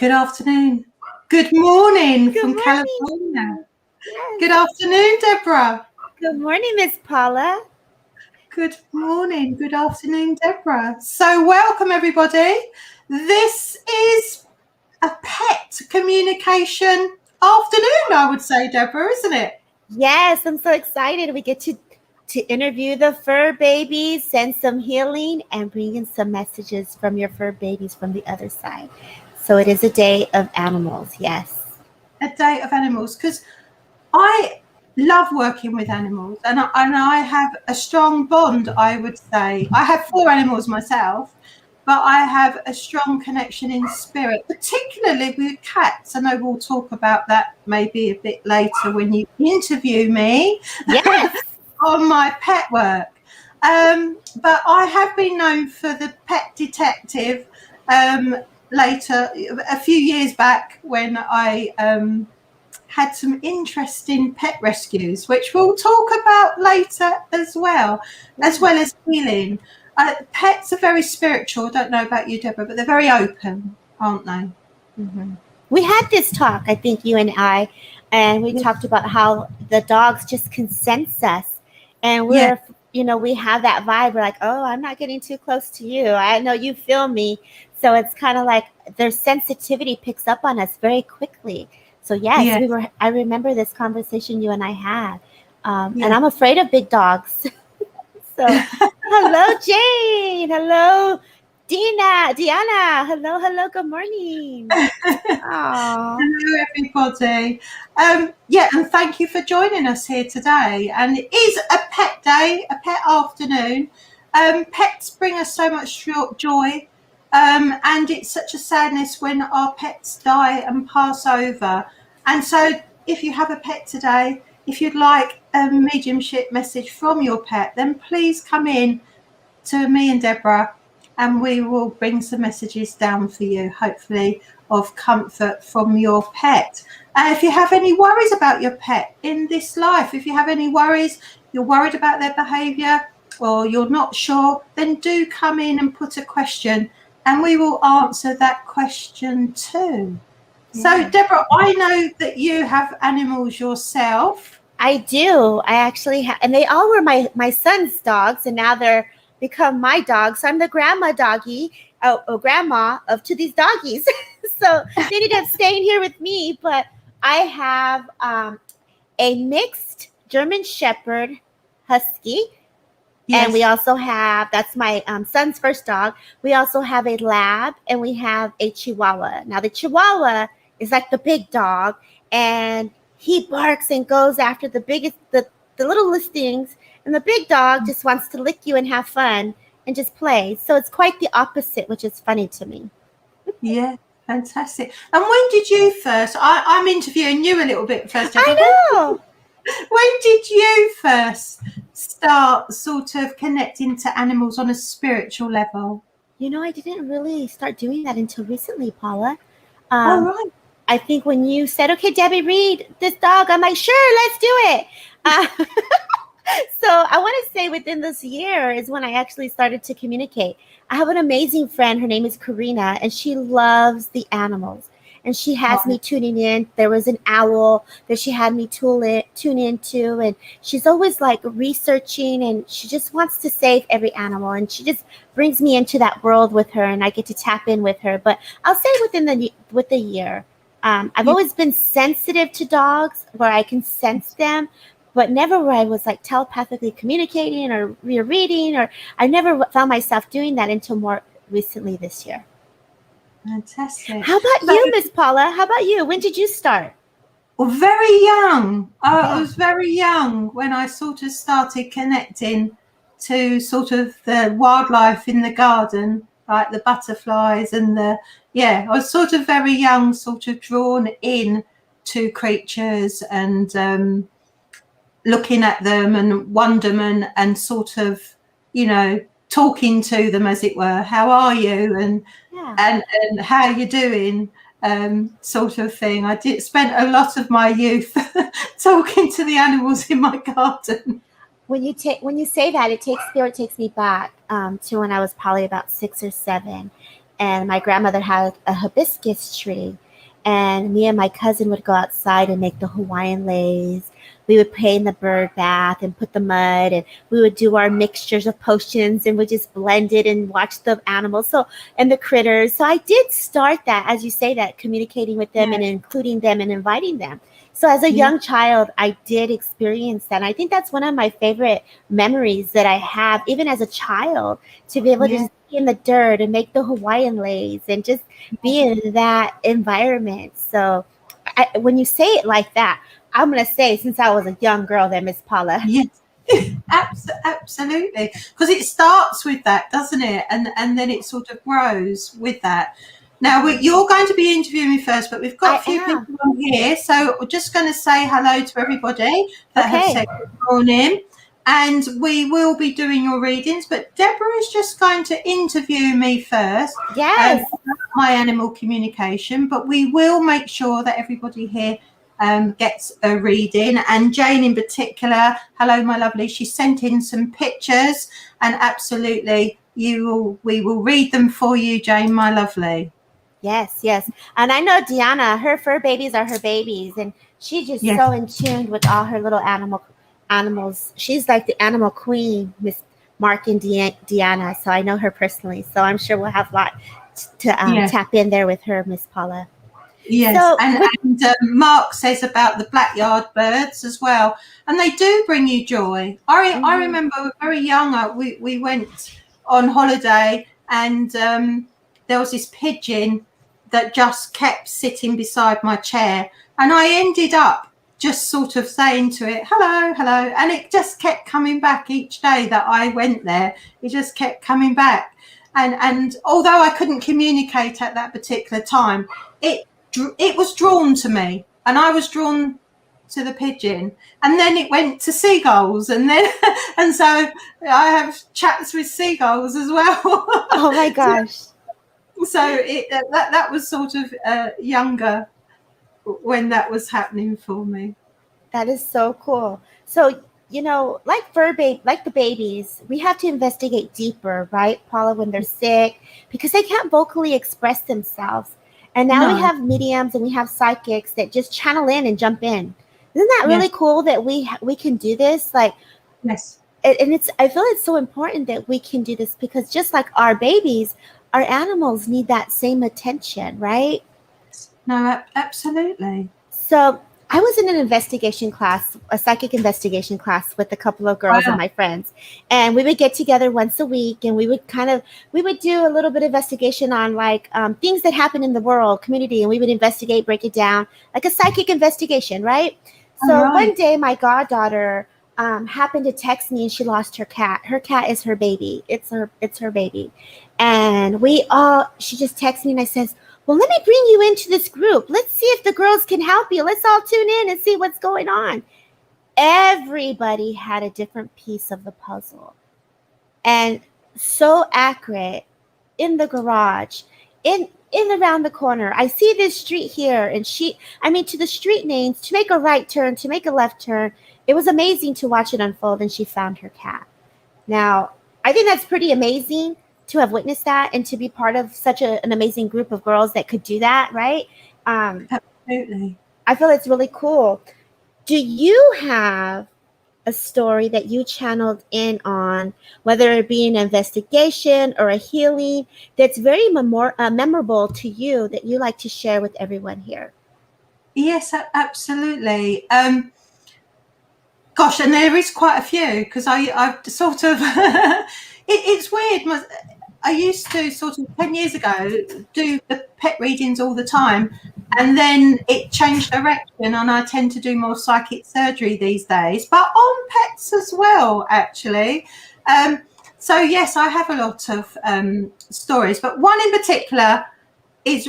Good afternoon. Good morning Good from morning. California. Yes. Good afternoon, Deborah. Good morning, Miss Paula. Good morning. Good afternoon, Deborah. So welcome, everybody. This is a pet communication afternoon, I would say, Deborah, isn't it? Yes, I'm so excited. We get to interview the fur babies, send some healing, and bring in some messages from your fur babies from the other side. So it is a day of animals. Yes. A day of animals, because I love working with animals, and I have a strong bond, I would say. I have 4 animals myself, but I have a strong connection in spirit, particularly with cats. I know we'll talk about that maybe a bit later when you interview me Yes. on my pet work. But I have been known for the pet detective later, a few years back, when I had some interesting pet rescues, which we'll talk about later as well as healing. Pets are very spiritual. I don't know about you, Deborah, but they're very open, aren't they? Mm-hmm. We had this talk, I think you and I, and we talked about how the dogs just can sense us, and Yeah. we have that vibe. We're like, oh, I'm not getting too close to you. I know you feel me. So it's kind of like their sensitivity picks up on us very quickly. So yes, Yeah. I remember this conversation you and I had, and Yeah. I'm afraid of big dogs. So hello, Jane. Hello, Diana. Hello. Good morning. Aw. Hello, everybody. And thank you for joining us here today. And it is a pet day, a pet afternoon. Pets bring us so much joy, and it's such a sadness when our pets die and pass over. And so, if you have a pet today, if you'd like a mediumship message from your pet, then please come in to me and Deborah, and we will bring some messages down for you, hopefully of comfort from your pet. If you have any worries about your pet in this life, if you have any worries, you're worried about their behaviour, or you're not sure, then do come in and put a question, and we will answer that question too. So, Deborah, I know that you have animals yourself. I do. I actually have, and they all were my son's dogs, and now they're become my dogs. So I'm the grandma doggy, grandma of to these doggies. So they ended up staying here with me. But I have a mixed German Shepherd Husky. Yes. And we also have, that's my son's first dog. We also have a lab, and we have a Chihuahua. Now the Chihuahua is like the big dog, and he barks and goes after the littlest things. And the big dog just wants to lick you and have fun and just play. So it's quite the opposite, which is funny to me. Yeah, fantastic. And when did you first, I'm interviewing you a little bit first, Deborah. I know. When did you first start sort of connecting to animals on a spiritual level? I didn't really start doing that until recently, Paula. Oh, right. I think when you said, okay, Debbie, read this dog, I'm like, sure, let's do it. So I want to say within this year is when I actually started to communicate. I have an amazing friend. Her name is Karina, and she loves the animals. And she has me tuning in. There was an owl that she had me tune into, and she's always like researching, and she just wants to save every animal, and she just brings me into that world with her, and I get to tap in with her. But I'll say within the year, I've always been sensitive to dogs, where I can sense them, but never where I was like telepathically communicating or reading, or I never found myself doing that until more recently this year. Fantastic. How about you, Miss Paula? How about you? When did you start? Well, very young. I was very young when I sort of started connecting to sort of the wildlife in the garden, like the butterflies and I was sort of very young, sort of drawn in to creatures and looking at them and wonderment and sort of, talking to them, as it were. How are you? And how you doing? Sort of thing. I did spend a lot of my youth talking to the animals in my garden. When you say that, it takes me back to when I was probably about 6 or 7, and my grandmother had a hibiscus tree, and me and my cousin would go outside and make the Hawaiian leis. We would play in the bird bath and put the mud, and we would do our mixtures of potions, and we just blend it and watch the animals and the critters. So I did start that, as you say, that communicating with them and Yes. including them and inviting them. So as a Yeah. young child, I did experience that. And I think that's one of my favorite memories that I have, even as a child, to be able to Yeah. just be in the dirt and make the Hawaiian leis and just be in that environment. So when you say it like that, I'm going to say, since I was a young girl there, Miss Paula. Yes. Absolutely, because it starts with that, doesn't it? And then it sort of grows with that. Now you're going to be interviewing me first, but we've got a few people on here, so we're just going to say hello to everybody that have said good morning, and we will be doing your readings. But Deborah is just going to interview me first. Yes. My animal communication, but we will make sure that everybody here gets a reading, and Jane in particular, hello my lovely, she sent in some pictures, and absolutely we will read them for you, Jane, my lovely. Yes. And I know Deanna, her fur babies are her babies, and she's just so in tune with all her little animals. She's like the animal queen, Miss Mark and Deanna. So I know her personally, so I'm sure we'll have a lot to tap in there with her, Miss Paula. Yes, so, and Mark says about the black-yard birds as well, and they do bring you joy. I remember very young, we went on holiday, and there was this pigeon that just kept sitting beside my chair, and I ended up just sort of saying to it, hello, and it just kept coming back each day that I went there. It just kept coming back, and although I couldn't communicate at that particular time, it was drawn to me, and I was drawn to the pigeon, and then it went to seagulls, and so I have chats with seagulls as well. Oh my gosh! So that was sort of younger when that was happening for me. That is so cool. So like the babies, we have to investigate deeper, right, Paula, when they're sick, because they can't vocally express themselves. And now we have mediums and we have psychics that just channel in and jump in. Isn't that really cool that we can do this? Like, yes. And I feel it's so important that we can do this, because just like our babies, our animals need that same attention, right? No, absolutely. So I was in an investigation class, a psychic investigation class, with a couple of girls and my friends, and we would get together once a week, and we would do a little bit of investigation on like things that happen in the world, community, and we would investigate, break it down, like a psychic investigation, right? So one day my goddaughter happened to text me, and she lost her cat. Her cat is her baby. It's her baby, and she just texted me, and I says, well, let me bring you into this group. Let's see if the girls can help you. Let's all tune in and see what's going on. Everybody had a different piece of the puzzle. And so accurate, in the garage, in around the corner. I see this street here, and to the street names, to make a right turn, to make a left turn. It was amazing to watch it unfold, and she found her cat. Now, I think that's pretty amazing to have witnessed that, and to be part of such an amazing group of girls that could do that, right? Absolutely. I feel it's really cool. Do you have a story that you channeled in on, whether it be an investigation or a healing, that's very memorable to you, that you like to share with everyone here? Yes, absolutely. Gosh, and there is quite a few, because I've sort of it's weird. I used to sort of 10 years ago do the pet readings all the time, and then it changed direction, and I tend to do more psychic surgery these days, but on pets as well, actually. So yes, I have a lot of stories, but one in particular is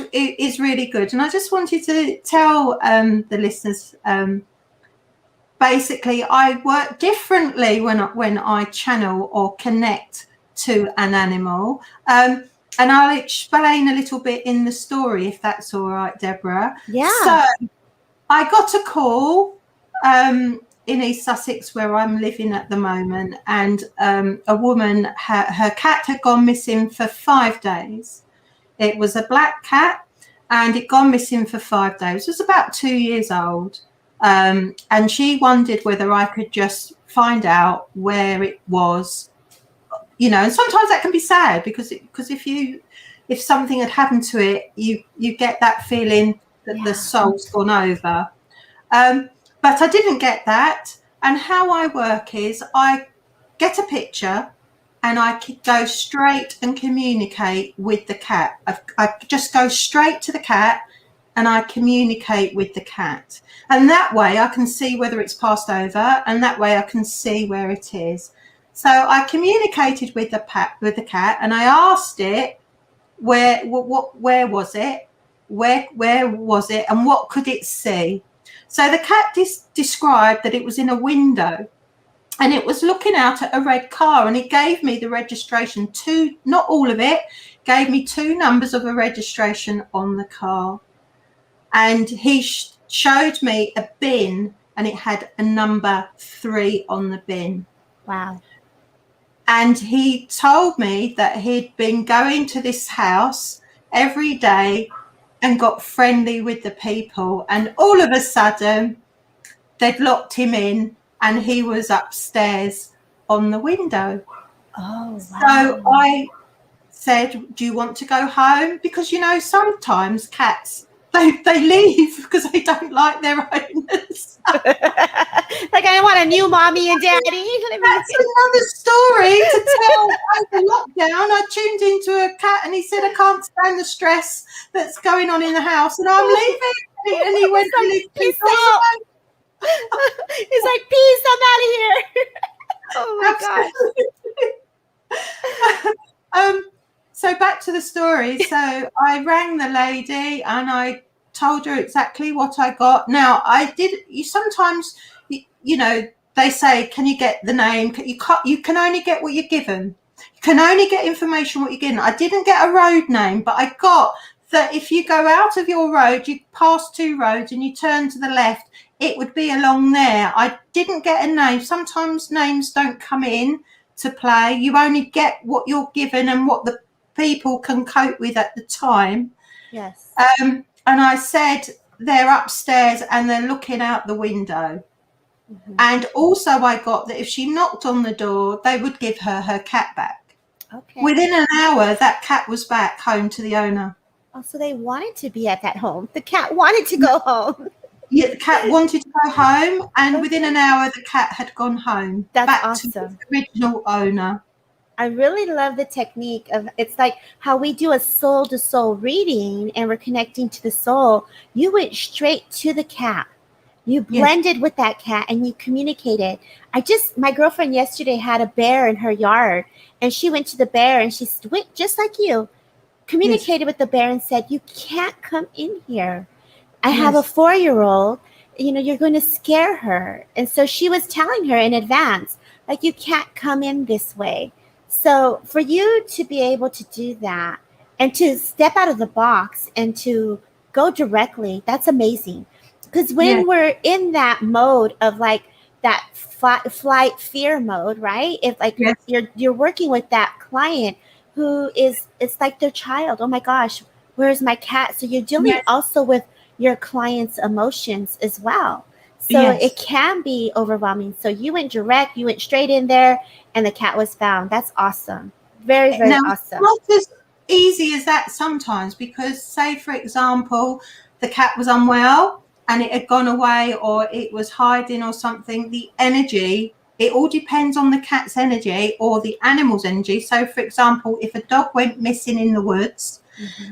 really good, and I just wanted to tell the listeners. Basically, I work differently when I channel or connect to an animal, and I'll explain a little bit in the story, if that's all right, Deborah. Yeah. So I got a call in East Sussex, where I'm living at the moment, and a woman, her cat had gone missing for 5 days. It was a black cat, and it gone missing for 5 days. It was about 2 years old. And she wondered whether I could just find out where it was, you know. And sometimes that can be sad, because if something had happened to it, you get that feeling that the soul's gone over. But I didn't get that. And how I work is I get a picture and I go straight and communicate with the cat. I just go straight to the cat and I communicate with the cat. And that way I can see whether it's passed over, and that way I can see where it is. So I communicated with the cat, and I asked it where was it, where was it, and what could it see. So the cat described that it was in a window, and it was looking out at a red car, and it gave me the registration, not all of it, gave me 2 numbers of a registration on the car. And he showed me a bin, and it had a number 3 on the bin. Wow. And he told me that he'd been going to this house every day and got friendly with the people, and all of a sudden they'd locked him in and he was upstairs on the window. Oh, wow. So I said, do you want to go home? Because, you know, sometimes cats, they leave because they don't like their owners. Like, I want a new mommy and daddy. That's another story to tell. Over lockdown, I tuned into a cat and he said, I can't stand the stress that's going on in the house and I'm leaving. And he went to leave people. He's like, peace, I'm out of here. Oh my God. So back to the story. So I rang the lady and I told her exactly what I got. Now sometimes you know, they say, can you get the name? You can only get what you're given. You can only get information what you're given. I didn't get a road name, but I got that if you go out of your road, you pass 2 roads and you turn to the left, it would be along there. I didn't get a name. Sometimes names don't come in to play. You only get what you're given and what the people can cope with at the time. Yes. And I said, they're upstairs and they're looking out the window. Mm-hmm. And also I got that if she knocked on the door, they would give her cat back. Okay. Within an hour, that cat was back home to the owner. Oh, so they wanted to be at that home. The cat wanted to go home. Yeah, the cat wanted to go home, and within an hour, the cat had gone home. That's back awesome. To the original owner. I really love the technique of, it's like how we do a soul to soul reading and we're connecting to the soul. You went straight to the cat. You blended with that cat and you communicated. My girlfriend yesterday had a bear in her yard and she went to the bear and she went just like you, communicated with the bear and said, you can't come in here. I have a 4-year-old, you know, you're going to scare her. And so she was telling her in advance, like, you can't come in this way. So for you to be able to do that and to step out of the box and to go directly, that's amazing. Because when we're in that mode of like that flight fear mode, right? If like you're working with that client who is, it's like their child. Oh my gosh, where's my cat? So you're dealing also with your client's emotions as well. So it can be overwhelming. So you went direct, you went straight in there and the cat was found. That's awesome. Very, very awesome. It's not as easy as that sometimes, because say, for example, the cat was unwell and it had gone away or it was hiding or something. The energy, it all depends on the cat's energy or the animal's energy. So, for example, if a dog went missing in the woods,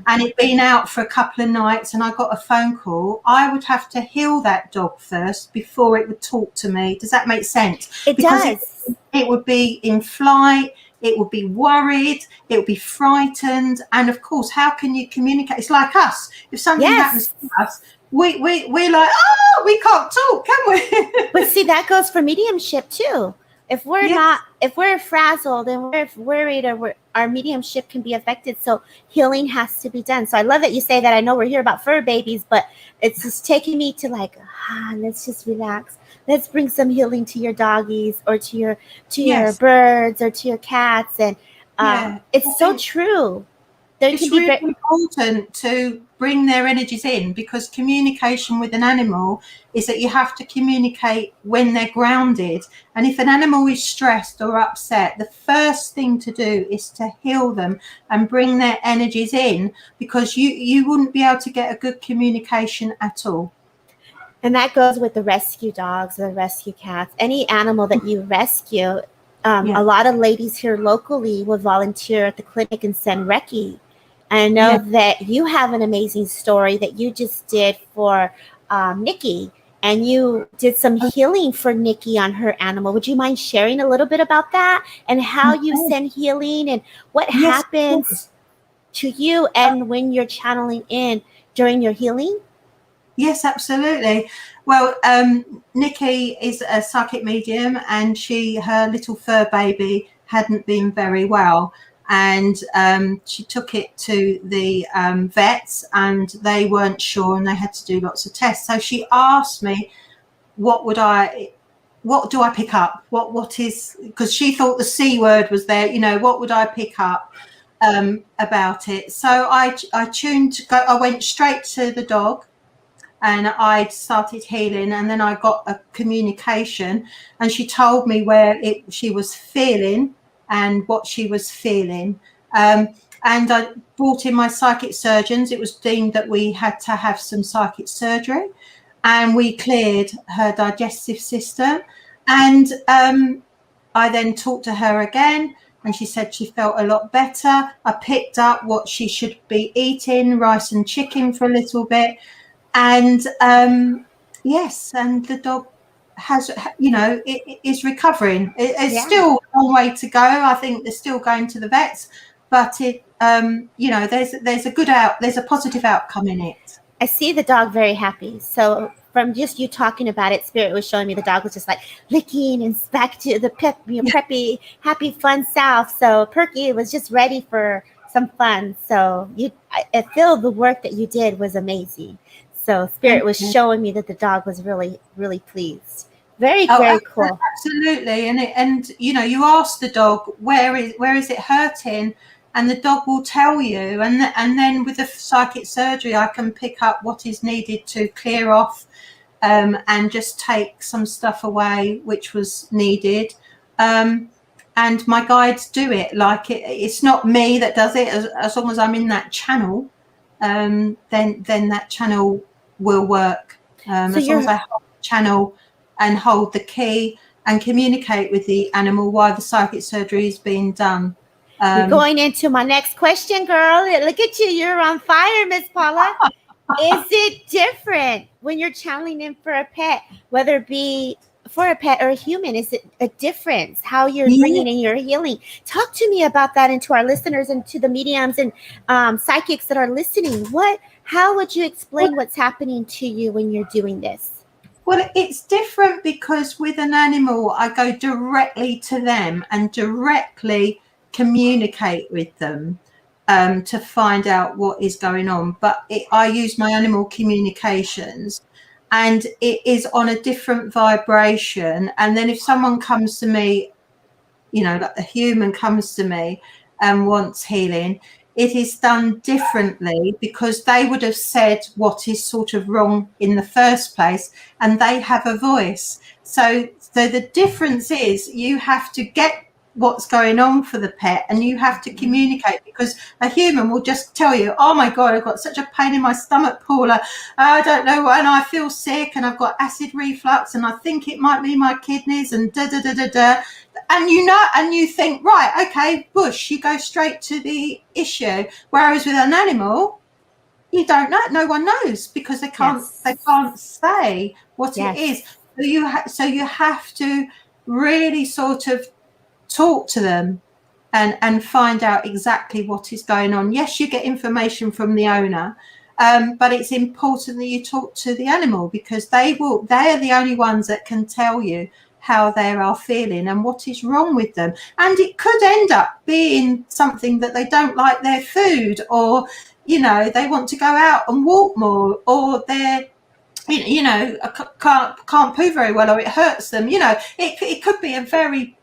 and it'd been out for a couple of nights and I got a phone call, I would have to heal that dog first before it would talk to me. Does that make sense? It does. It would be in flight, it would be worried, it would be frightened. And of course, how can you communicate? It's like us. If something happens to us, we're like, oh, we can't talk, can we? But see, that goes for mediumship too. If we're if we're frazzled and we're worried, or our mediumship can be affected. So healing has to be done. So I love that you say that. I know we're here about fur babies, but it's just taking me to like, let's just relax. Let's bring some healing to your doggies or to your birds or to your cats. And it's so true. It's really important to bring their energies in, because communication with an animal is that you have to communicate when they're grounded. And if an animal is stressed or upset, the first thing to do is to heal them and bring their energies in, because you wouldn't be able to get a good communication at all. And that goes with the rescue dogs, the rescue cats, any animal that you rescue. A lot of ladies here locally will volunteer at the clinic and send recce. I know that you have an amazing story that you just did for Nikki, and you did some healing for Nikki on her animal. Would you mind sharing a little bit about that and how you send healing and what happens to you and when you're channeling in during your healing? Yes, absolutely. Well, Nikki is a psychic medium, and her little fur baby hadn't been very well. And she took it to the vets, and they weren't sure, and they had to do lots of tests. So she asked me, what do I pick up? What is, because she thought the C word was there, what would I pick up about it? So I went straight to the dog, and I started healing, and then I got a communication, and she told me where she was feeling and what she was feeling. And I brought in my psychic surgeons. It was deemed that we had to have some psychic surgery, and we cleared her digestive system. And I then talked to her again, and she said she felt a lot better. I picked up what she should be eating, rice and chicken for a little bit. And yes, and the dog has, it is recovering. It's still a long way to go. I think they're still going to the vets, but there's a positive outcome in it. I see the dog very happy. So from just you talking about it, Spirit was showing me the dog was just like licking and back to the preppy, happy, fun self. So Perky was just ready for some fun. So I feel the work that you did was amazing. So Spirit was showing me that the dog was really, really pleased. Very cool. Absolutely. And you ask the dog, where is it hurting? And the dog will tell you. And then with the psychic surgery, I can pick up what is needed to clear off and just take some stuff away which was needed. And my guides do it. Like it's not me that does it. As long as I'm in that channel, then that channel will work. As long as I hold the channel and hold the key and communicate with the animal while the psychic surgery is being done. You're going into my next question, girl. Look at you. You're on fire, Miss Paula. Is it different when you're channeling in for a pet, whether it be for a pet or a human? Is it a difference how you're bringing in your healing? Talk to me about that, and to our listeners and to the mediums and psychics that are listening. How would you explain what's happening to you when you're doing this? Well, it's different because with an animal, I go directly to them and directly communicate with them to find out what is going on. But I use my animal communications, and it is on a different vibration. And then if someone comes to me, like a human comes to me and wants healing, it is done differently because they would have said what is sort of wrong in the first place, and they have a voice. So the difference is you have to get what's going on for the pet, and you have to communicate, because a human will just tell you, oh my God, I've got such a pain in my stomach, Paula. I don't know, and I feel sick, and I've got acid reflux, and I think it might be my kidneys, and da-da-da-da-da. And and you think, right, okay, bush, you go straight to the issue. Whereas with an animal, you don't know, no one knows, because they can't say what it is. So you have to really sort of talk to them and find out exactly what is going on. Yes, you get information from the owner, but it's important that you talk to the animal, because they are the only ones that can tell you how they are feeling and what is wrong with them. And it could end up being something that they don't like their food, or they want to go out and walk more, or they're can't poo very well, or it hurts them. It could be a very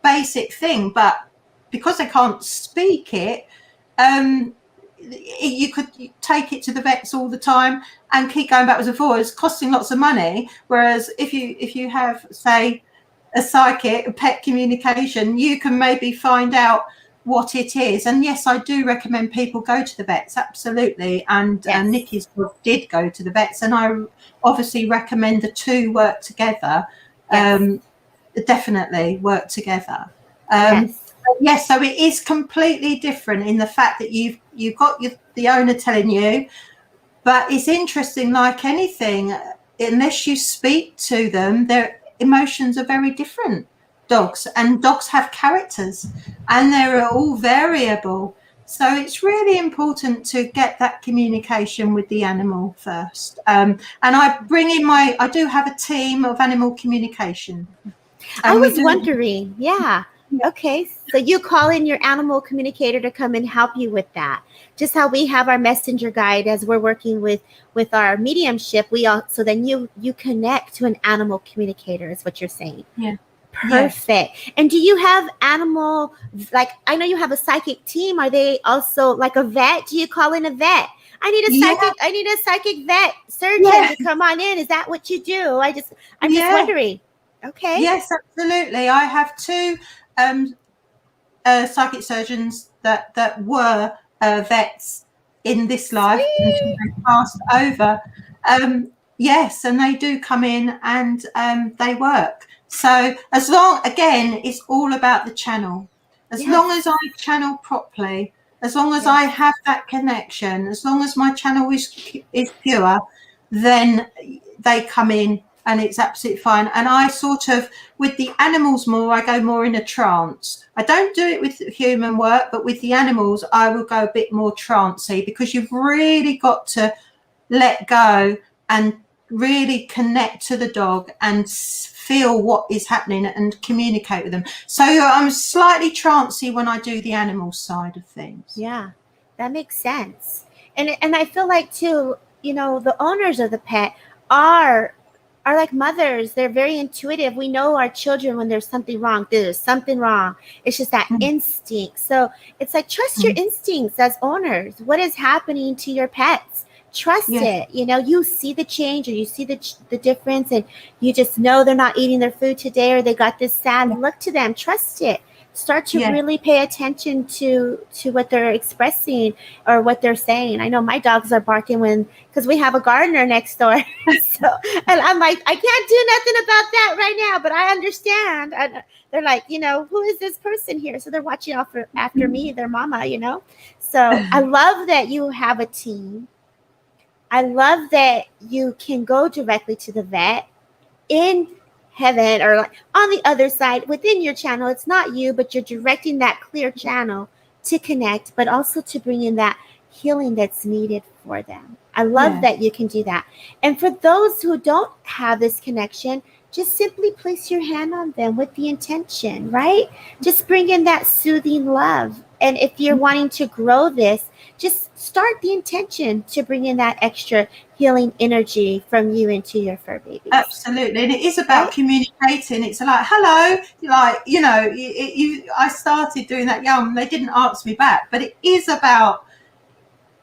basic thing, but because they can't speak it, you could take it to the vets all the time and keep going backwards and forwards, costing lots of money. Whereas if you have, say, a psychic, a pet communication, you can maybe find out what it is. And yes, I do recommend people go to the vets, absolutely. And Yes. Nikki's dog did go to the vets, and I obviously recommend the two work together. Yes. Definitely work together. Yes. Yes, so it is completely different in the fact that you've got the owner telling you, but it's interesting, like anything, unless you speak to them, their emotions are very different. Dogs have characters, and they're all variable. So it's really important to get that communication with the animal first. And I do have a team of animal communication. I And was wondering, yeah. Yeah. Okay, so you call in your animal communicator to come and help you with that. Just how we have our messenger guide as we're working with our mediumship, so then you connect to an animal communicator is what you're saying. Yeah. Perfect. Yes. And do you have animal, like, I know you have a psychic team. Are they also like a vet? Do you call in a vet? I need a psychic vet surgeon to come on in. Is that what you do? I'm just wondering. Okay. Yes, absolutely. I have two psychic surgeons that were vets in this life until they passed over. Yes, and they do come in and they work. So again, it's all about the channel. As long as I channel properly, as long as I have that connection, as long as my channel is pure, then they come in and it's absolutely fine. And I sort of, with the animals more, I go more in a trance. I don't do it with human work, but with the animals, I will go a bit more trancey, because you've really got to let go and really connect to the dog and feel what is happening and communicate with them. So I'm slightly trancey when I do the animal side of things. Yeah, that makes sense. And I feel like too, the owners of the pet are like mothers. They're very intuitive. We know our children when there's something wrong. There's something wrong. It's just that instinct. So it's like, trust your instincts as owners. What is happening to your pets? Trust it. You see the change, or you see the difference, and you just know they're not eating their food today, or they got this sad look to them. Trust it. Start to really pay attention to what they're expressing or what they're saying. I know my dogs are barking because we have a gardener next door. And I'm like, I can't do nothing about that right now, but I understand. And they're like, who is this person here? So they're watching after me, their mama, So I love that you have a team. I love that you can go directly to the vet in heaven, or like on the other side within your channel. It's not you, but you're directing that clear channel to connect, but also to bring in that healing that's needed for them. I love that you can do that. And for those who don't have this connection, just simply place your hand on them with the intention, right? Just bring in that soothing love. And if you're wanting to grow this, just start the intention to bring in that extra healing energy from you into your fur babies. Absolutely. And it is about communicating. It's like, hello, like, I started doing that young, they didn't answer me back, but it is about,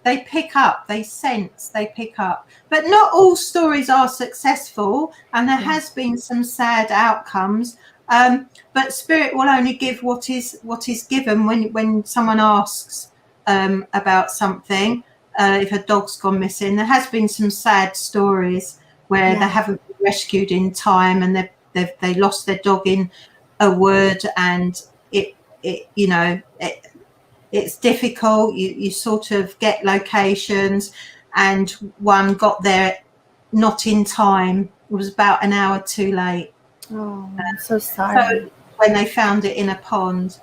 they pick up, they sense, they pick up. But not all stories are successful, and there has been some sad outcomes. But spirit will only give what is given when someone asks about something. If a dog's gone missing, there has been some sad stories where they haven't been rescued in time, and they lost their dog in a wood, and it's difficult. You sort of get locations, and one got there not in time. It was about an hour too late. Oh, I'm so sorry. So when they found it in a pond,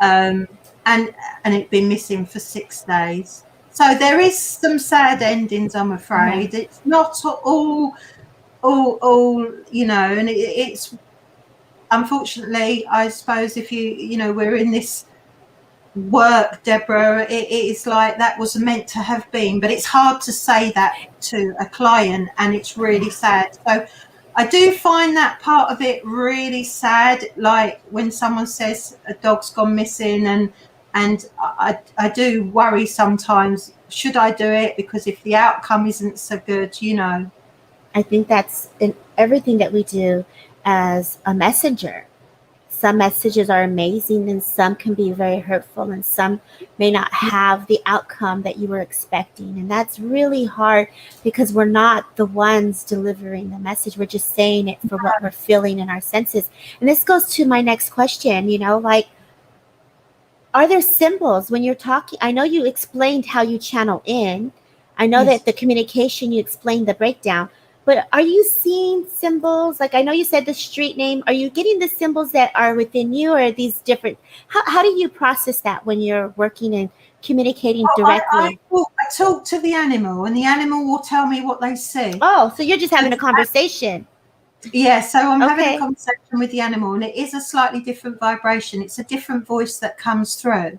and it'd been missing for 6 days. So there is some sad endings, I'm afraid. It's not all, and it's unfortunately, I suppose, if we're in this work, Deborah, it's like that was meant to have been, but it's hard to say that to a client, and it's really sad. So I do find that part of it really sad, like when someone says a dog's gone missing, and I do worry sometimes should I do it? Because if the outcome isn't so good, you know. I think that's in everything that we do as a messenger. Some messages are amazing and some can be very hurtful and some may not have the outcome that you were expecting. And that's really hard because we're not the ones delivering the message. We're just saying it for what we're feeling in our senses. And this goes to my next question, like, are there symbols when you're talking? I know you explained how you channel in. I know Yes. that the communication, you explained the breakdown. But are you seeing symbols? Like, I know you said the street name. Are you getting the symbols that are within you, or are these different? How do you process that when you're working and communicating directly? I talk to the animal, and the animal will tell me what they see. Oh, so you're just having a conversation. Yeah, so I'm having a Okay. conversation with the animal, and it is a slightly different vibration. It's a different voice that comes through.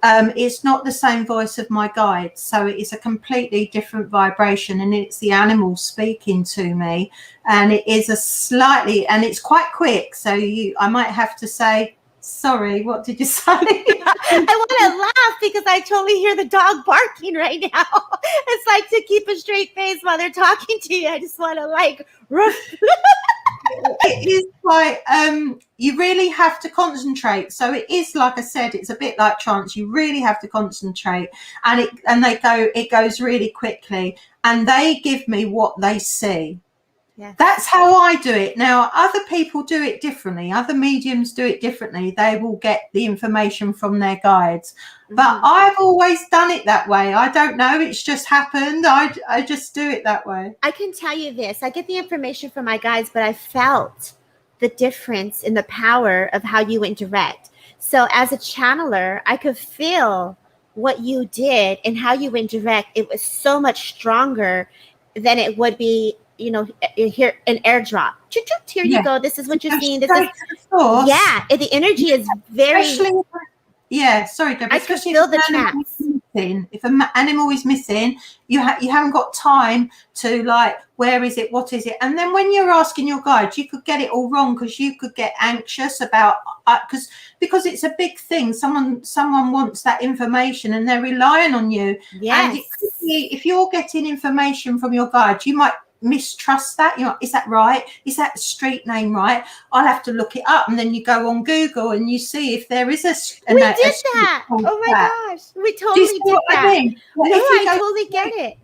It's not the same voice of my guide, so it is a completely different vibration, and it's the animal speaking to me, and it is and it's quite quick. So I might have to say, sorry, what did you say? I want to laugh because I totally hear the dog barking right now. It's like to keep a straight face while they're talking to you. I just want to roof. It is quite you really have to concentrate. So it is, like I said, it's a bit like trance. You really have to concentrate, and it goes really quickly, and they give me what they see. Yes. That's how I do it. Now, other people do it differently. Other mediums do it differently. They will get the information from their guides. But I've always done it that way. I don't know. It's just happened. I just do it that way. I can tell you this. I get the information from my guides, but I felt the difference in the power of how you went direct. So as a channeler, I could feel what you did and how you went direct. It was so much stronger than it would be, here an airdrop. Here you go. This is what you're seeing. This is yeah. The energy is very. Yeah, sorry, Deborah. I can feel the traps. If an animal is missing, you haven't got time to where is it, what is it? And then when you're asking your guide, you could get it all wrong because you could get anxious about because it's a big thing. Someone wants that information and they're relying on you. Yes. And it could be, if you're getting information from your guide, you might mistrust that. Is that right? Is that the street name right? I'll have to look it up. And then you go on Google and you see if there is we did that. Oh my gosh, we totally did that. I mean? No, I totally get it.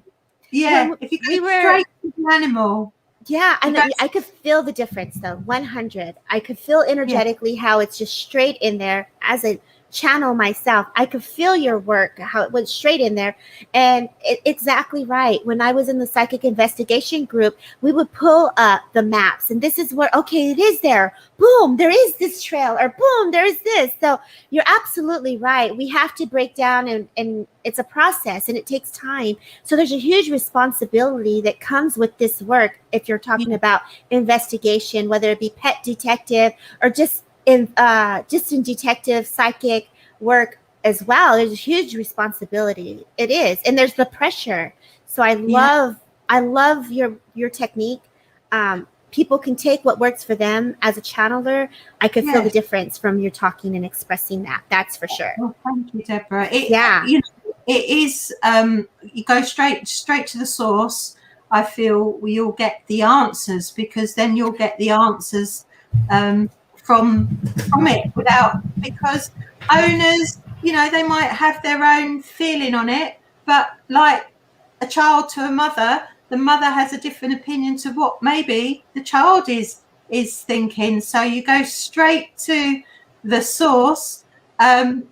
Yeah, if you go straight to the animal. Yeah, and I could feel the difference though. 100. I could feel energetically how it's just straight in there. As a channel myself, I could feel your work, how it went straight in there. And exactly right. When I was in the psychic investigation group, we would pull up the maps, and this is where, okay, it is there. Boom, there is this trail, or boom, there is this. So you're absolutely right. We have to break down, and it's a process and it takes time. So there's a huge responsibility that comes with this work. If you're talking about investigation, whether it be pet detective or just in detective psychic work as well, there's a huge responsibility. It is, and there's the pressure. So I love your technique. People can take what works for them. As a channeler, I could feel the difference from your talking and expressing that. That's for sure. Well, thank you, Deborah. It is. You go straight to the source. I feel you'll get the answers, because then you'll get the answers from it because owners, they might have their own feeling on it, but like a child to a mother, the mother has a different opinion to what maybe the child is thinking. So you go straight to the source and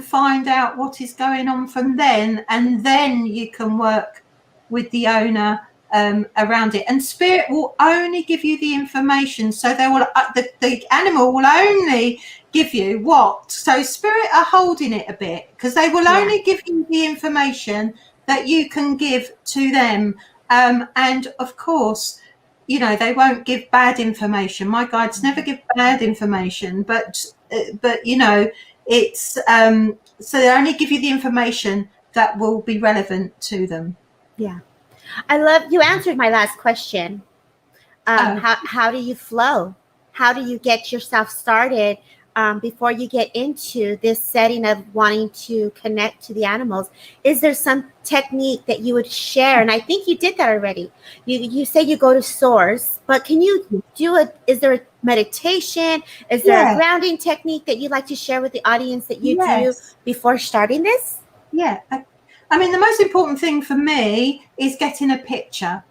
find out what is going on from then, and then you can work with the owner around it. And spirit will only give you the information. So they will the animal will only give you what. So spirit are holding it a bit, because they will only give you the information that you can give to them. And of course, they won't give bad information. My guides never give bad information, but it's so they only give you the information that will be relevant to them. Yeah. I love you answered my last question. How do you flow? How do you get yourself started before you get into this setting of wanting to connect to the animals, is there some technique that you would share? And I think you did that already. You say you go to source, but can you is there a meditation? Is there a Yeah. grounding technique that you'd like to share with the audience that you do Yes. before starting this? Yeah. I mean, the most important thing for me is getting a picture.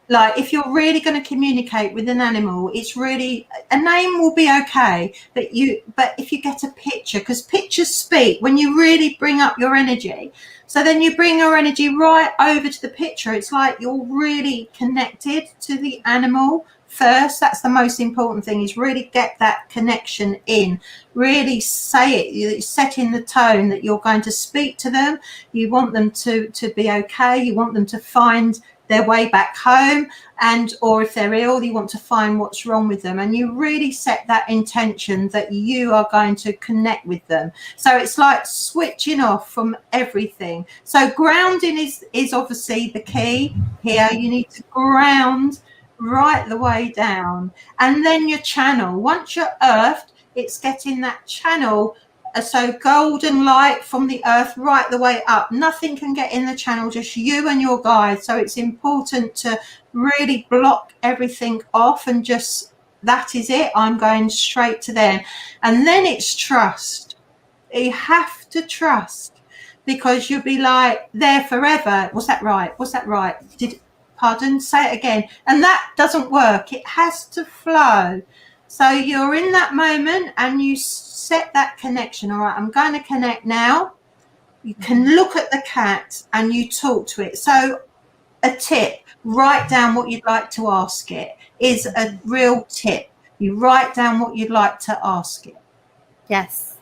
Like, if you're really going to communicate with an animal, it's really, a name will be okay, but if you get a picture, because pictures speak when you really bring up your energy. So then you bring your energy right over to the picture. It's like you're really connected to the animal first. That's the most important thing, is really get that connection in. Really say it. You're setting the tone that you're going to speak to them. You want them to be okay. You want them to find their way back home, and or if they're ill, you want to find what's wrong with them, and you really set that intention that you are going to connect with them. So it's like switching off from everything. So grounding is obviously the key here. You need to ground right the way down, and then your channel. Once you're earthed, it's getting that channel, so golden light from the earth right the way up. Nothing can get in the channel, just you and your guide. So it's important to really block everything off and just, that is it, I'm going straight to them. And then it's trust. You have to trust, because you'll be like there forever. Was that right? Was that right? Pardon, say it again. And that doesn't work. It has to flow. So you're in that moment and you set that connection. All right, I'm going to connect now. You can look at the cat and you talk to it. So a tip, write down what you'd like to ask it, is a real tip. You write down what you'd like to ask it. Yes,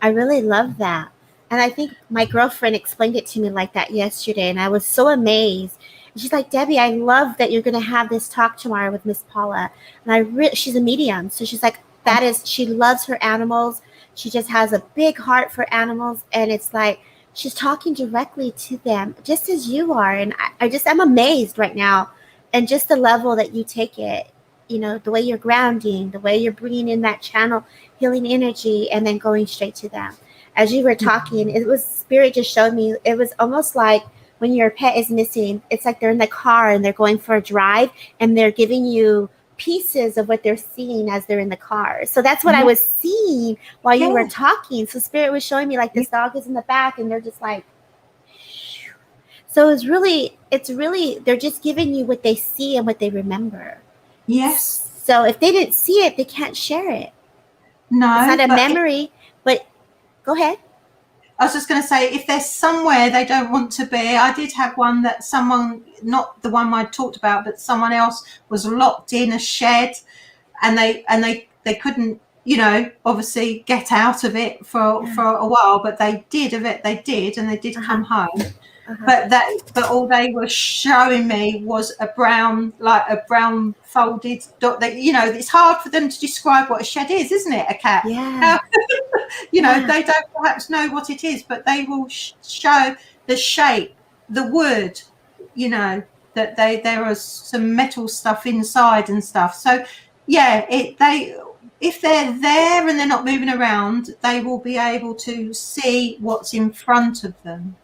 I really love that. And I think my girlfriend explained it to me like that yesterday, and I was so amazed. And she's like, Debbie, I love that you're going to have this talk tomorrow with Miss Paula. And she's a medium. So she's like, she loves her animals. She just has a big heart for animals. And it's like, she's talking directly to them, just as you are. And I'm amazed right now. And just the level that you take it, the way you're grounding, the way you're bringing in that channel, healing energy, and then going straight to them. As you were talking, it was spirit just showed me, it was almost like when your pet is missing, it's like they're in the car and they're going for a drive and they're giving you pieces of what they're seeing as they're in the car. So that's what I was seeing while you were talking. So spirit was showing me like this dog is in the back and they're just like, so it's really, they're just giving you what they see and what they remember. Yes. So if they didn't see it, they can't share it. No. It's not a memory, but go ahead. I was just going to say, if there's somewhere they don't want to be, I did have one that someone, not the one I talked about, but someone else was locked in a shed, and they couldn't, obviously get out of it for a while, but they did, and they did come home. But all they were showing me was a brown folded dot. It's hard for them to describe what a shed is, isn't it? A cat. Yeah. They don't perhaps know what it is, but they will show the shape, the wood. That there are some metal stuff inside and stuff. So yeah, if they're there and they're not moving around, they will be able to see what's in front of them.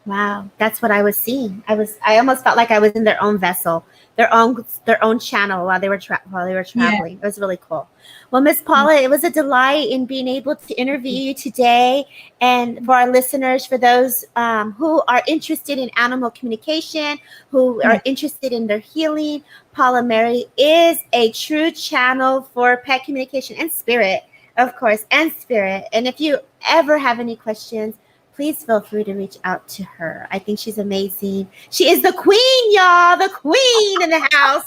Wow, that's what I was seeing. I almost felt like I was in their own vessel, their own channel while they were traveling. Yeah. It was really cool. Well, Miss Paula, it was a delight in being able to interview you today. And for our listeners, for those who are interested in animal communication, who are interested in their healing, Paula Mary is a true channel for pet communication and spirit, of course, and spirit. And if you ever have any questions, please feel free to reach out to her. I think she's amazing. She is the queen, y'all. The queen in the house.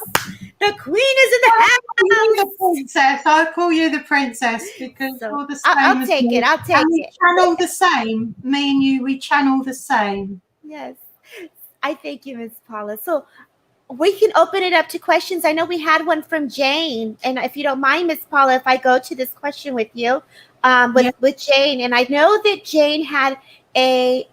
The queen is in the house. The princess. I'll call you the princess because you're the same. I'll take it. I'll take it. Channel the same. Me and you, we channel the same. Yes. I thank you, Miss Paula. So we can open it up to questions. I know we had one from Jane. And if you don't mind, Miss Paula, if I go to this question with you, with Jane. And I know that Jane had a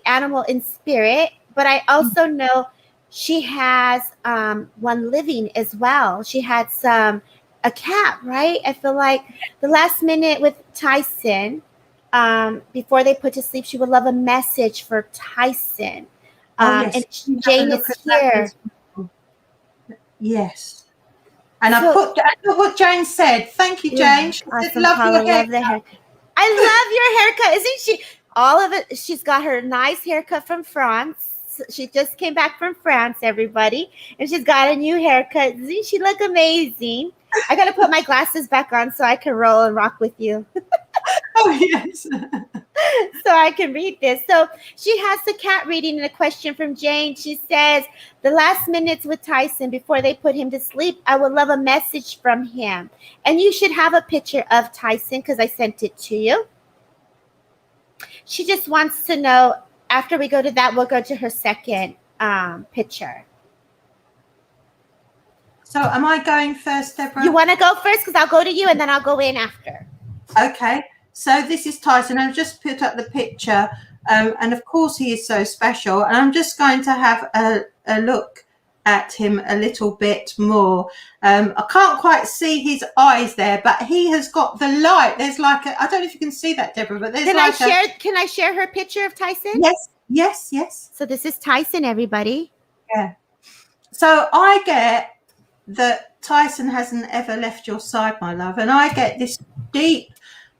animal in spirit, but I also know she has one living as well. She had some a cat, right? I feel like the last minute with Tyson, before they put to sleep, she would love a message for Tyson. Oh yes, And have a Jane look is at that here. as well. Yes. And I So look what Jane said. Thank you, yeah, Jane. She said, awesome, love Paula. your hair. Love the haircut. I love your haircut. Isn't she? All of it. She's got her nice haircut from France. She just came back from France, everybody, and she's got a new haircut. Doesn't she look amazing? I got to put my glasses back on so I can roll and rock with you. Oh yes. So I can read this. So she has the cat reading and a question from Jane. She says, the last minutes with Tyson before they put him to sleep, I would love a message from him. And you should have a picture of Tyson because I sent it to you. She just wants to know, after we go to that, we'll go to her second picture. So am I going first, Deborah? You want to go first? Because I'll go to you and then I'll go in after. Okay. So this is Tyson. I've just put up the picture. And of course he is so special. And I'm just going to have a look at him a little bit more. I can't quite see his eyes there, but he has got the light. There's like I don't know if you can see that, Deborah, but there's Can I share her picture of Tyson? Yes. So this is Tyson, everybody. Yeah. So I get that Tyson hasn't ever left your side, my love, and I get this deep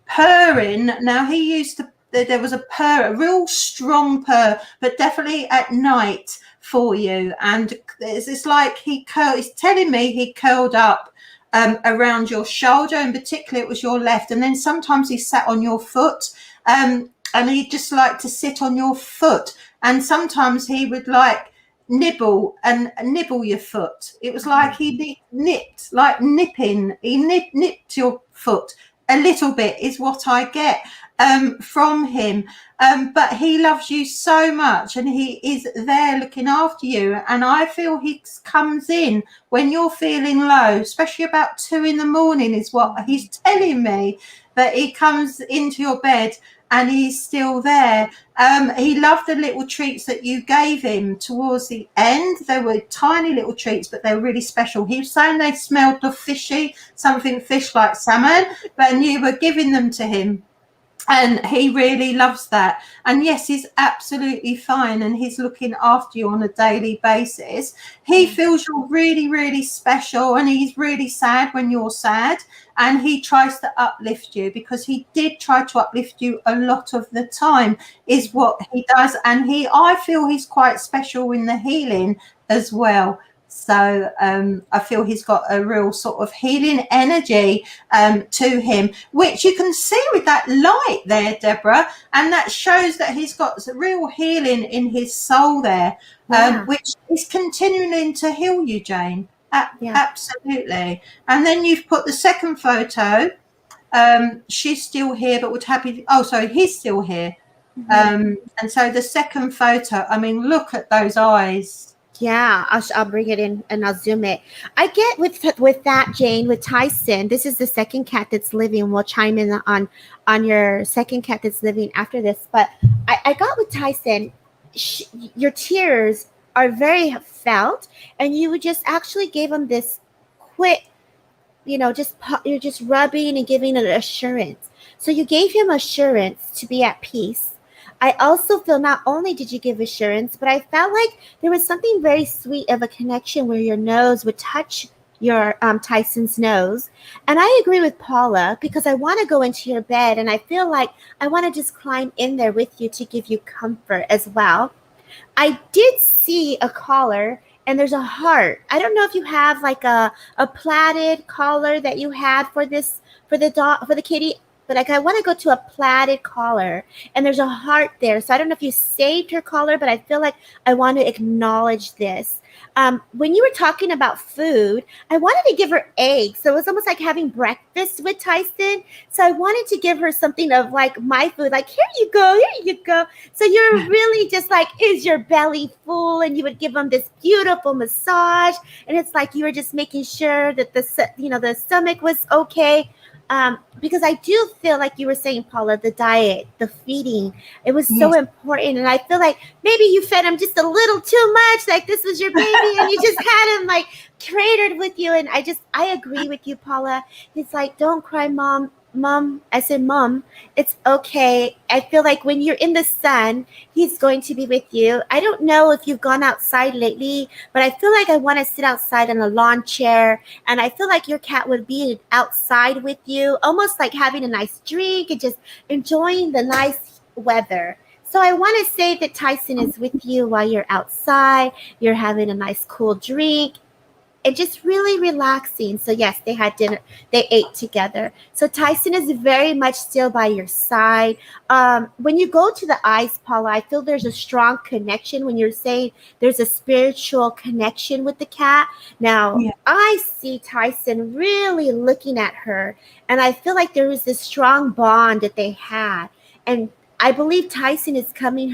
purring. Now he used to, there was a purr, a real strong purr, but definitely at night for you. And it's like he's telling me he curled up around your shoulder, in particular it was your left, and then sometimes he sat on your foot, and he'd just like to sit on your foot, and sometimes he would like nibble your foot. It was like he nipped, like nipping. He nipped your foot a little bit is what I get from him. But he loves you so much, and he is there looking after you. And I feel he comes in when you're feeling low, especially about 2 a.m. is what he's telling me, that he comes into your bed and he's still there. He loved the little treats that you gave him towards the end. They were tiny little treats, but they were really special. He was saying they smelled of fishy, something fish like salmon, but you were giving them to him. And he really loves that. And yes, he's absolutely fine. And he's looking after you on a daily basis. He feels you're really, really special. And he's really sad when you're sad. And he tries to uplift you, because he did try to uplift you a lot of the time, is what he does. And I feel he's quite special in the healing as well. So I feel he's got a real sort of healing energy to him, which you can see with that light there, Deborah, and that shows that he's got real healing in his soul there, which is continuing to heal you, Jane. Absolutely. And then you've put the second photo. She's still here, but would happy. Oh, sorry, he's still here. And so the second photo, I mean, look at those eyes. Yeah, I'll bring it in and I'll zoom it. I get with that, Jane, with Tyson. This is the second cat that's living. We'll chime in on your second cat that's living after this. But I got with Tyson, your tears are very felt, and you just actually gave him this quick, you're just rubbing and giving an assurance. So you gave him assurance to be at peace. I also feel not only did you give assurance, but I felt like there was something very sweet of a connection where your nose would touch your Tyson's nose. And I agree with Paula, because I want to go into your bed and I feel like I want to just climb in there with you to give you comfort as well. I did see a collar and there's a heart. I don't know if you have like a plaited collar that you had for the dog, for the kitty. But like, I want to go to a plaited collar and there's a heart there. So I don't know if you saved her collar, but I feel like I want to acknowledge this. When you were talking about food, I wanted to give her eggs. So it was almost like having breakfast with Tyson. So I wanted to give her something of like my food, like, here you go. So you're really just like, is your belly full? And you would give them this beautiful massage. And it's like, you were just making sure that the stomach was okay. because I do feel like you were saying, Paula, the diet, the feeding, it was so important. And I feel like maybe you fed him just a little too much, like this was your baby, and you just had him like cratered with you. And I agree with you, Paula. It's like, don't cry, mom. Mom, I said, Mom, it's okay. I feel like when you're in the sun, he's going to be with you. I don't know if you've gone outside lately, but I feel like I want to sit outside on a lawn chair. And I feel like your cat would be outside with you, almost like having a nice drink and just enjoying the nice weather. So I want to say that Tyson is with you while you're outside. You're having a nice cool drink and just really relaxing. So yes, they had dinner, they ate together. So Tyson is very much still by your side. When you go to the eyes, Paula, I feel there's a strong connection when you're saying there's a spiritual connection with the cat. Now, I see Tyson really looking at her, and I feel like there was this strong bond that they had. And I believe Tyson is coming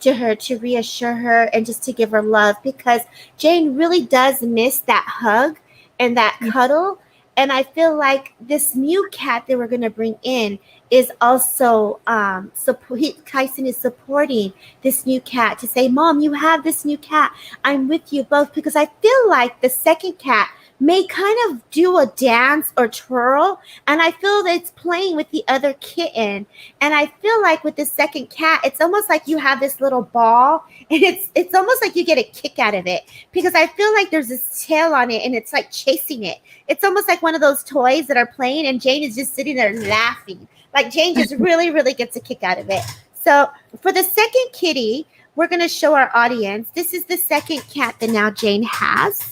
to her to reassure her and just to give her love, because Jane really does miss that hug and that cuddle. And I feel like this new cat that we're going to bring in is also Tyson is supporting this new cat to say, Mom, you have this new cat. I'm with you both, because I feel like the second cat may kind of do a dance or twirl, and I feel that it's playing with the other kitten. And I feel like with the second cat, it's almost like you have this little ball, and it's almost like you get a kick out of it, because I feel like there's this tail on it and it's like chasing it. It's almost like one of those toys that are playing, and Jane is just sitting there laughing. Like Jane just really, really gets a kick out of it. So for the second kitty, we're going to show our audience. This is the second cat that now Jane has.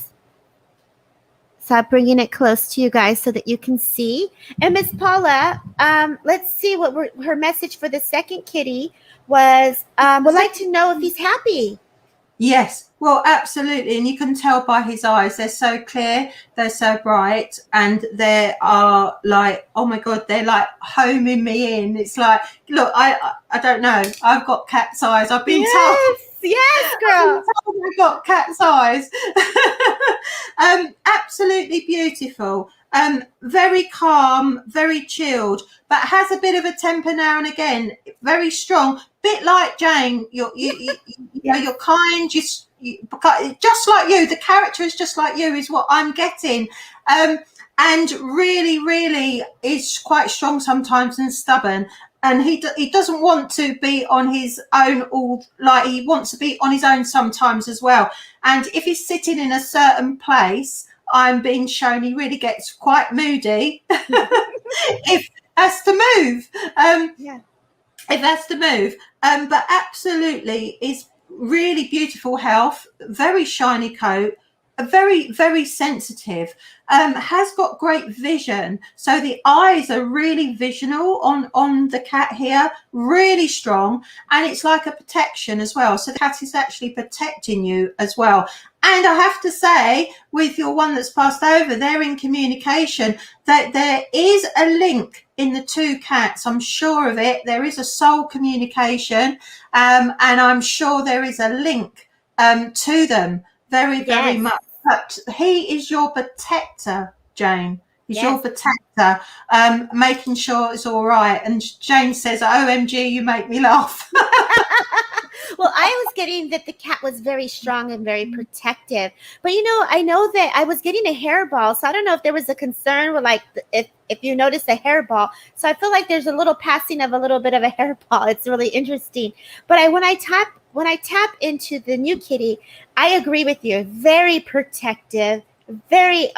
So I'm bringing it close to you guys so that you can see. And Miss Paula, let's see what her message for the second kitty was. Would like to know if he's happy. Yes, well, absolutely. And you can tell by his eyes, they're so clear, they're so bright, and they are like, oh my God, they're like homing me in. It's like, look, I don't know. I've got cat's eyes. I've been told. Yes, girl. I've got cat's eyes. Absolutely beautiful. Very calm, very chilled, but has a bit of a temper now and again. Very strong, bit like Jane. You're kind. Just like you. The character is just like you. Is what I'm getting. And really, really is quite strong sometimes and stubborn. And he doesn't want to be on his own he wants to be on his own sometimes as well. And if he's sitting in a certain place, I'm being shown he really gets quite moody if has to move. If has to move. But absolutely is really beautiful health, very shiny coat, very, very sensitive, has got great vision. So the eyes are really visional on the cat here, really strong. And it's like a protection as well. So the cat is actually protecting you as well. And I have to say, with your one that's passed over, they're in communication, that there is a link in the two cats. I'm sure of it. There is a soul communication, and I'm sure there is a link to them. Very, very much. But he is your protector, Jane. He's your protector, making sure it's all right. And Jane says, OMG, you make me laugh. Well, I was getting that the cat was very strong and very protective. But, I know that I was getting a hairball. So I don't know if there was a concern with, like, if you notice a hairball. So I feel like there's a little passing of a little bit of a hairball. It's really interesting. But when I tap into the new kitty, I agree with you. Very protective, very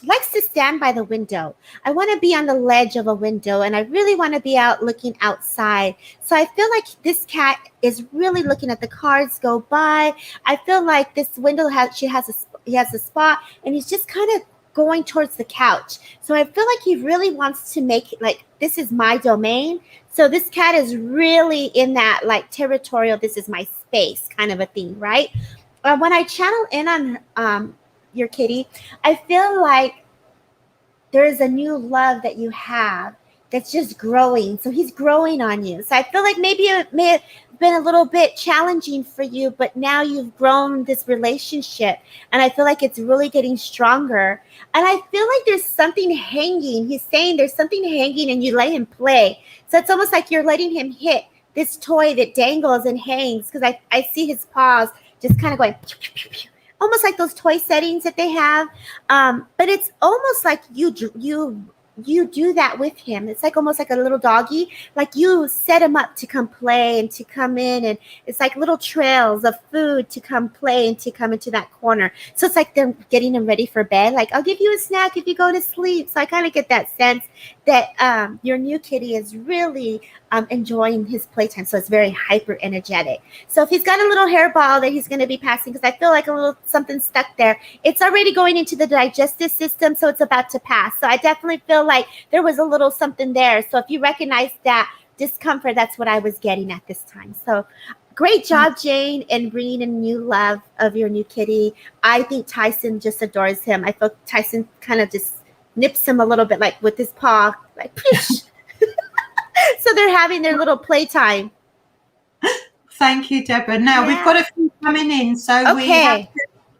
likes to stand by the window. I want to be on the ledge of a window, and I really want to be out looking outside. So I feel like this cat is really looking at the cars go by. I feel like this window he has a spot, and he's just kind of going towards the couch. So I feel like he really wants to make it like, this is my domain. So this cat is really in that like territorial, this is my space kind of a thing, right? When I channel in on your kitty, I feel like there is a new love that you have that's just growing. So he's growing on you. So I feel like maybe it may have been a little bit challenging for you, but now you've grown this relationship, and I feel like it's really getting stronger. And I feel like there's something hanging. He's saying there's something hanging, and you let him play. So it's almost like you're letting him hit this toy that dangles and hangs, because I see his paws just kind of going pew, pew, pew, pew, almost like those toy settings that they have. But it's almost like you do that with him. It's like almost like a little doggy. Like you set him up to come play and to come in, and it's like little trails of food to come play and to come into that corner. So it's like they're getting him ready for bed. Like, I'll give you a snack if you go to sleep. So I kind of get that sense that your new kitty is really enjoying his playtime. So it's very hyper energetic. So if he's got a little hairball that he's going to be passing, because I feel like a little something stuck there, it's already going into the digestive system, so it's about to pass. So I definitely feel like there was a little something there. So if you recognize that discomfort, that's what I was getting at this time. So great job, Jane, in bringing a new love of your new kitty. I think Tyson just adores him. I feel Tyson kind of just nips him a little bit, like with his paw, like push. So they're having their little playtime. Thank you, Deborah. Now we've got a few coming in, so okay.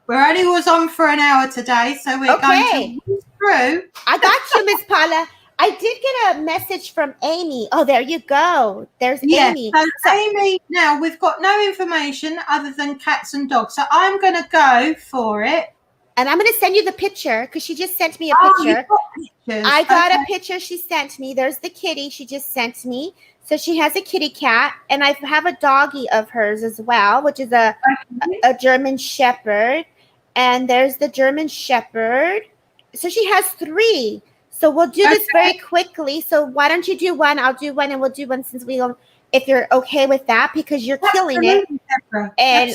we only was on for an hour today, so we're going to move through. I got you, Miss Paula. I did get a message from Amy. Oh, there you go. There's Amy. So Amy, now we've got no information other than cats and dogs, so I'm going to go for it. And I'm going to send you the picture, because she just sent me a picture. I got a picture she sent me. There's the kitty she just sent me. So she has a kitty cat, and I have a doggy of hers as well, which is a German Shepherd. And there's the German Shepherd. So she has 3. So we'll do this very quickly. So why don't you do one? I'll do one, and we'll do one if you're okay with that, because you're killing it. Deborah. And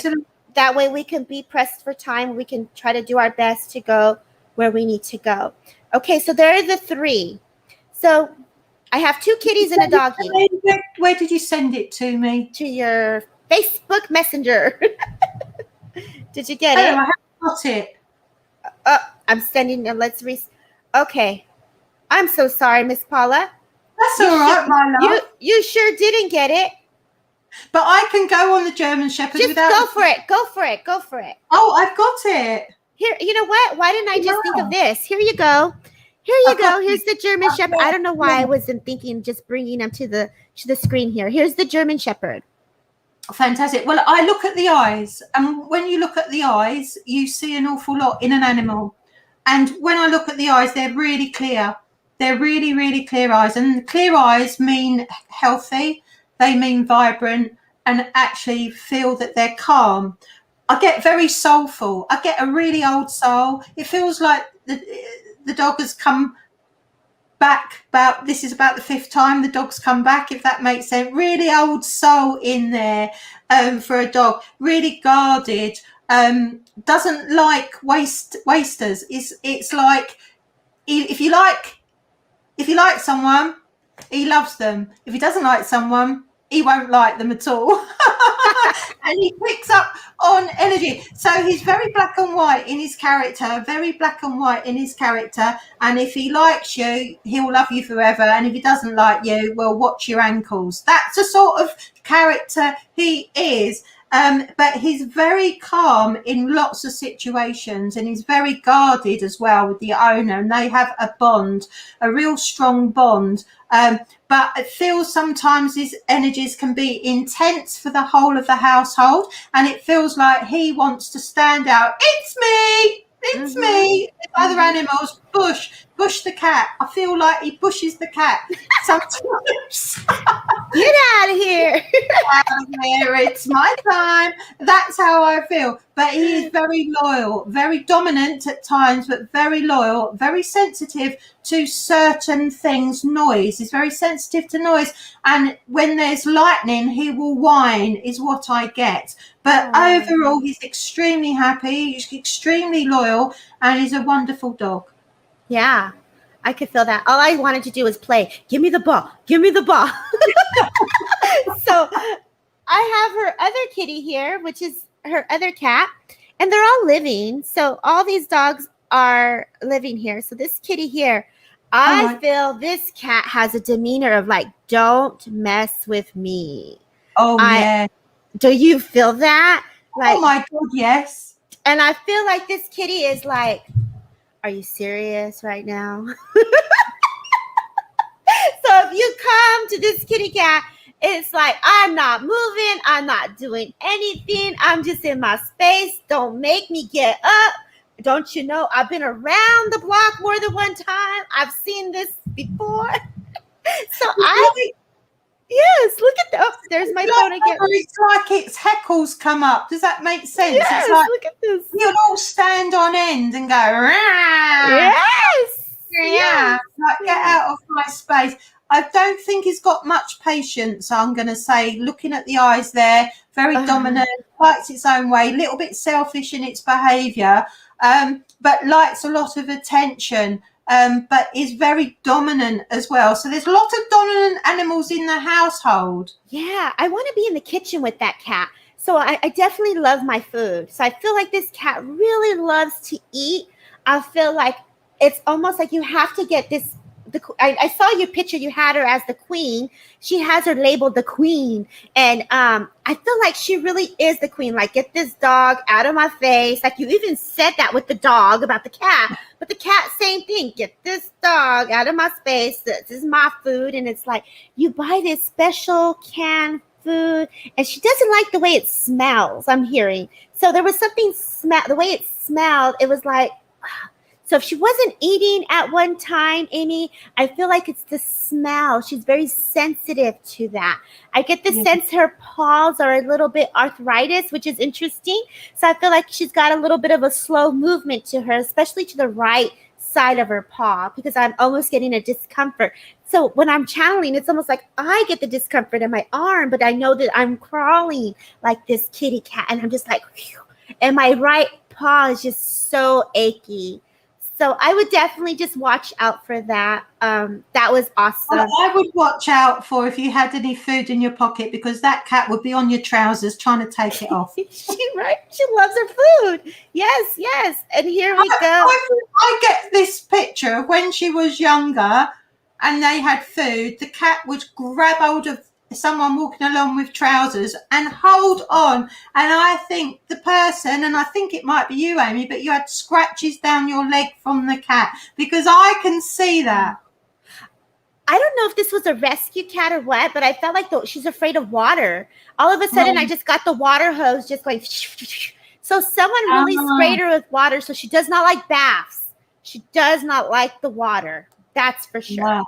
that way we can be pressed for time. We can try to do our best to go where we need to go. Okay, so there are the 3. So I have 2 kitties and a doggy. Where did you send it to me? To your Facebook Messenger. Did you get it? I haven't got it. I'm sending it. Okay. I'm so sorry, Miss Paula. That's all right, my love. You sure didn't get it. But I can go on the German Shepherd without... Go for it. Go for it. Go for it. Oh, I've got it. Here, you know what? Why didn't I just think of this? Here you go. Here you go. Here's the German Shepherd. I don't know why I wasn't thinking just bringing them to the screen here. Here's the German Shepherd. Fantastic. Well, I look at the eyes, and when you look at the eyes, you see an awful lot in an animal. And when I look at the eyes, they're really clear. They're really, really clear eyes. And clear eyes mean healthy. They mean vibrant, and actually feel that they're calm. I get very soulful. I get a really old soul. It feels like the dog has come back this is about the 5th time the dog's come back, if that makes sense. Really old soul in there for a dog. Really guarded. Doesn't like wasters. It's like if you like someone, he loves them. If he doesn't like someone, he won't like them at all. And he picks up on energy. So he's very black and white in his character, And if he likes you, he'll love you forever. And if he doesn't like you, well, watch your ankles. That's the sort of character he is. But he's very calm in lots of situations, and he's very guarded as well with the owner, and they have a bond, a real strong bond. But it feels sometimes his energies can be intense for the whole of the household, and it feels like he wants to stand out. It's me. It's me. Other animals, Bush the cat. I feel like he pushes the cat sometimes. Get out of here. It's my time. That's how I feel. But he is very loyal, very dominant at times, but very loyal, very sensitive to certain things. Noise. He's very sensitive to noise. And when there's lightning, he will whine, is what I get. But overall, he's extremely happy. He's extremely loyal, and he's a wonderful dog. Yeah, I could feel that. All I wanted to do was play. Give me the ball. Give me the ball. So I have her other kitty here, which is her other cat, and they're all living. So all these dogs are living here. So this kitty here, I feel this cat has a demeanor of like, don't mess with me. Oh, yeah. Do you feel that? Like, oh my God, yes. and I feel like this kitty is like, are you serious right now? So if you come to this kitty cat, it's like, I'm not moving. I'm not doing anything. I'm just in my space. Don't make me get up. Don't you know I've been around the block more than one time? I've seen this before. So yes, look at that. Oh, there's my phone again. It's like its heckles come up. Does that make sense? Yes, it's like, look at this. You'll all stand on end and go, Rah! Yes. Yeah, like, get out of my space. I don't think he's got much patience, I'm going to say. Looking at the eyes there, very dominant, likes its own way, a little bit selfish in its behaviour, but likes a lot of attention, but is very dominant as well. So there's a lot of dominant animals in the household. Yeah, I want to be in the kitchen with that cat. So I definitely love my food. So I feel like this cat really loves to eat. I feel like it's almost like you have to get this. I saw your picture. You had her as the queen. She has her labeled the queen. And I feel like she really is the queen. Like, get this dog out of my face. Like, you even said that with the dog about the cat. But the cat, same thing. Get this dog out of my space. This is my food. And it's like, you buy this special canned food. And she doesn't like the way it smells, I'm hearing. So there was something, the way it smelled, it was like... So if she wasn't eating at one time, Amy, I feel like it's the smell. She's very sensitive to that. I get the sense her paws are a little bit arthritis, which is interesting. So I feel like she's got a little bit of a slow movement to her, especially to the right side of her paw, because I'm almost getting a discomfort. So when I'm channeling, it's almost like I get the discomfort in my arm, but I know that I'm crawling like this kitty cat. And I'm just like, whew, and my right paw is just so achy. So I would definitely just watch out for that. That was awesome. Well, I would watch out for if you had any food in your pocket, because that cat would be on your trousers trying to take it off. She loves her food. Yes. And here we go. I get this picture of when she was younger and they had food. The cat would grab hold of someone walking along with trousers and hold on, and I think the person, and I think it might be you, Amy, but you had scratches down your leg from the cat, because I can see that. I don't know if this was a rescue cat or what, but I felt like she's afraid of water. All of a sudden I just got the water hose just going. So someone really sprayed her with water, so she does not like baths. She does not like the water. That's for sure.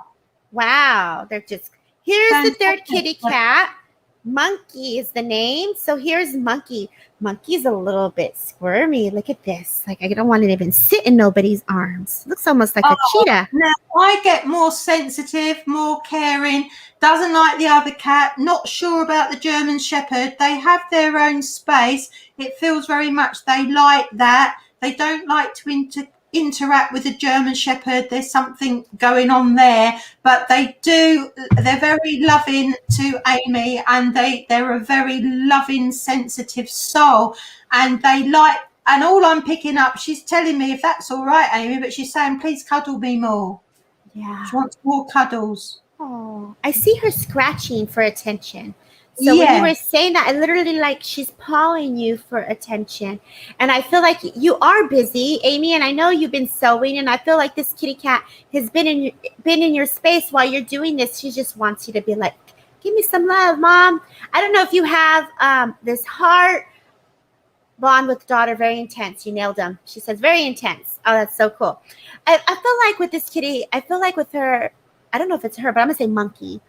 Wow. They're just... Here's the third kitty cat. Monkey is the name. So here's Monkey. Monkey's a little bit squirmy. Look at this. Like, I don't want to even sit in nobody's arms. Looks almost like a cheetah. Now, I get more sensitive, more caring. Doesn't like the other cat. Not sure about the German Shepherd. They have their own space. It feels very much they like that. They don't like to interact with the German Shepherd. There's something going on there, but they're very loving to Amy, and they're a very loving, sensitive soul, and they like, and all I'm picking up, she's telling me, if that's all right, Amy, but she's saying, please cuddle me more. Yeah, she wants more cuddles. Oh, I see her scratching for attention. So when you were saying that, I literally, like, she's pawing you for attention. And I feel like you are busy, Amy, and I know you've been sewing, and I feel like this kitty cat has been in your space while you're doing this. She just wants you to be like, give me some love, Mom. I don't know if you have this heart bond with daughter, very intense. You nailed them. She says very intense. Oh, that's so cool. I feel like with this kitty, I feel like with her, I don't know if it's her, but I'm going to say Monkey.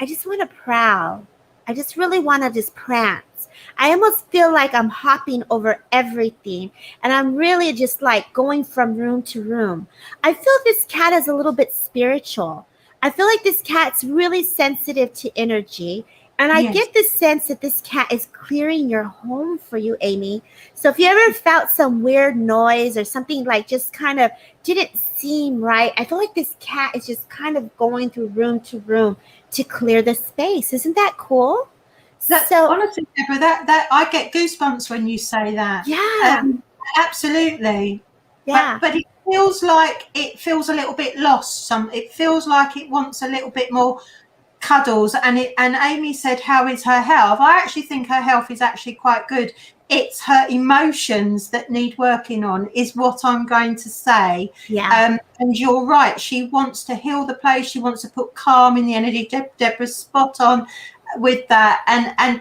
I just want to prowl. I just really want to just prance. I almost feel like I'm hopping over everything. And I'm really just like going from room to room. I feel this cat is a little bit spiritual. I feel like this cat's really sensitive to energy. And I get the sense that this cat is clearing your home for you, Amy. So if you ever felt some weird noise or something like just kind of didn't seem right, I feel like this cat is just kind of going through room to room to clear the space. Isn't that cool? Honestly, Deborah, that I get goosebumps when you say that. Yeah. Absolutely. Yeah. But it's feels like it feels a little bit lost. It feels like it wants a little bit more cuddles. And Amy said, how is her health? I actually think her health is actually quite good. It's her emotions that need working on, is what I'm going to say. Yeah. And you're right. She wants to heal the place. She wants to put calm in the energy. Deborah's spot on with that.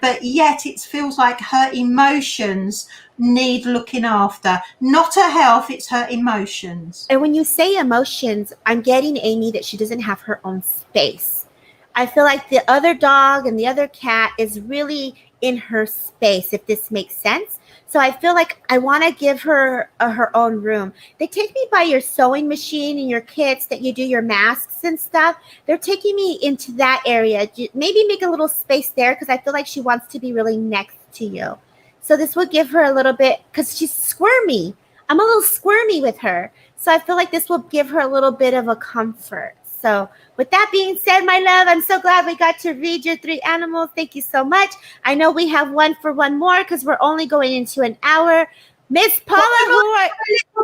But yet it feels like her emotions need looking after. Not her health, it's her emotions. And when you say emotions, I'm getting, Amy, that she doesn't have her own space. I feel like the other dog and the other cat is really in her space, if this makes sense. So I feel like I want to give her her own room. They take me by your sewing machine and your kits that you do your masks and stuff. They're taking me into that area. Maybe make a little space there, because I feel like she wants to be really next to you. So this will give her a little bit, because she's squirmy. I'm a little squirmy with her. So I feel like this will give her a little bit of a comfort. So with that being said, my love, I'm so glad we got to read your 3 animals. Thank you so much. I know we have one more, because we're only going into an hour. Miss Paula, a little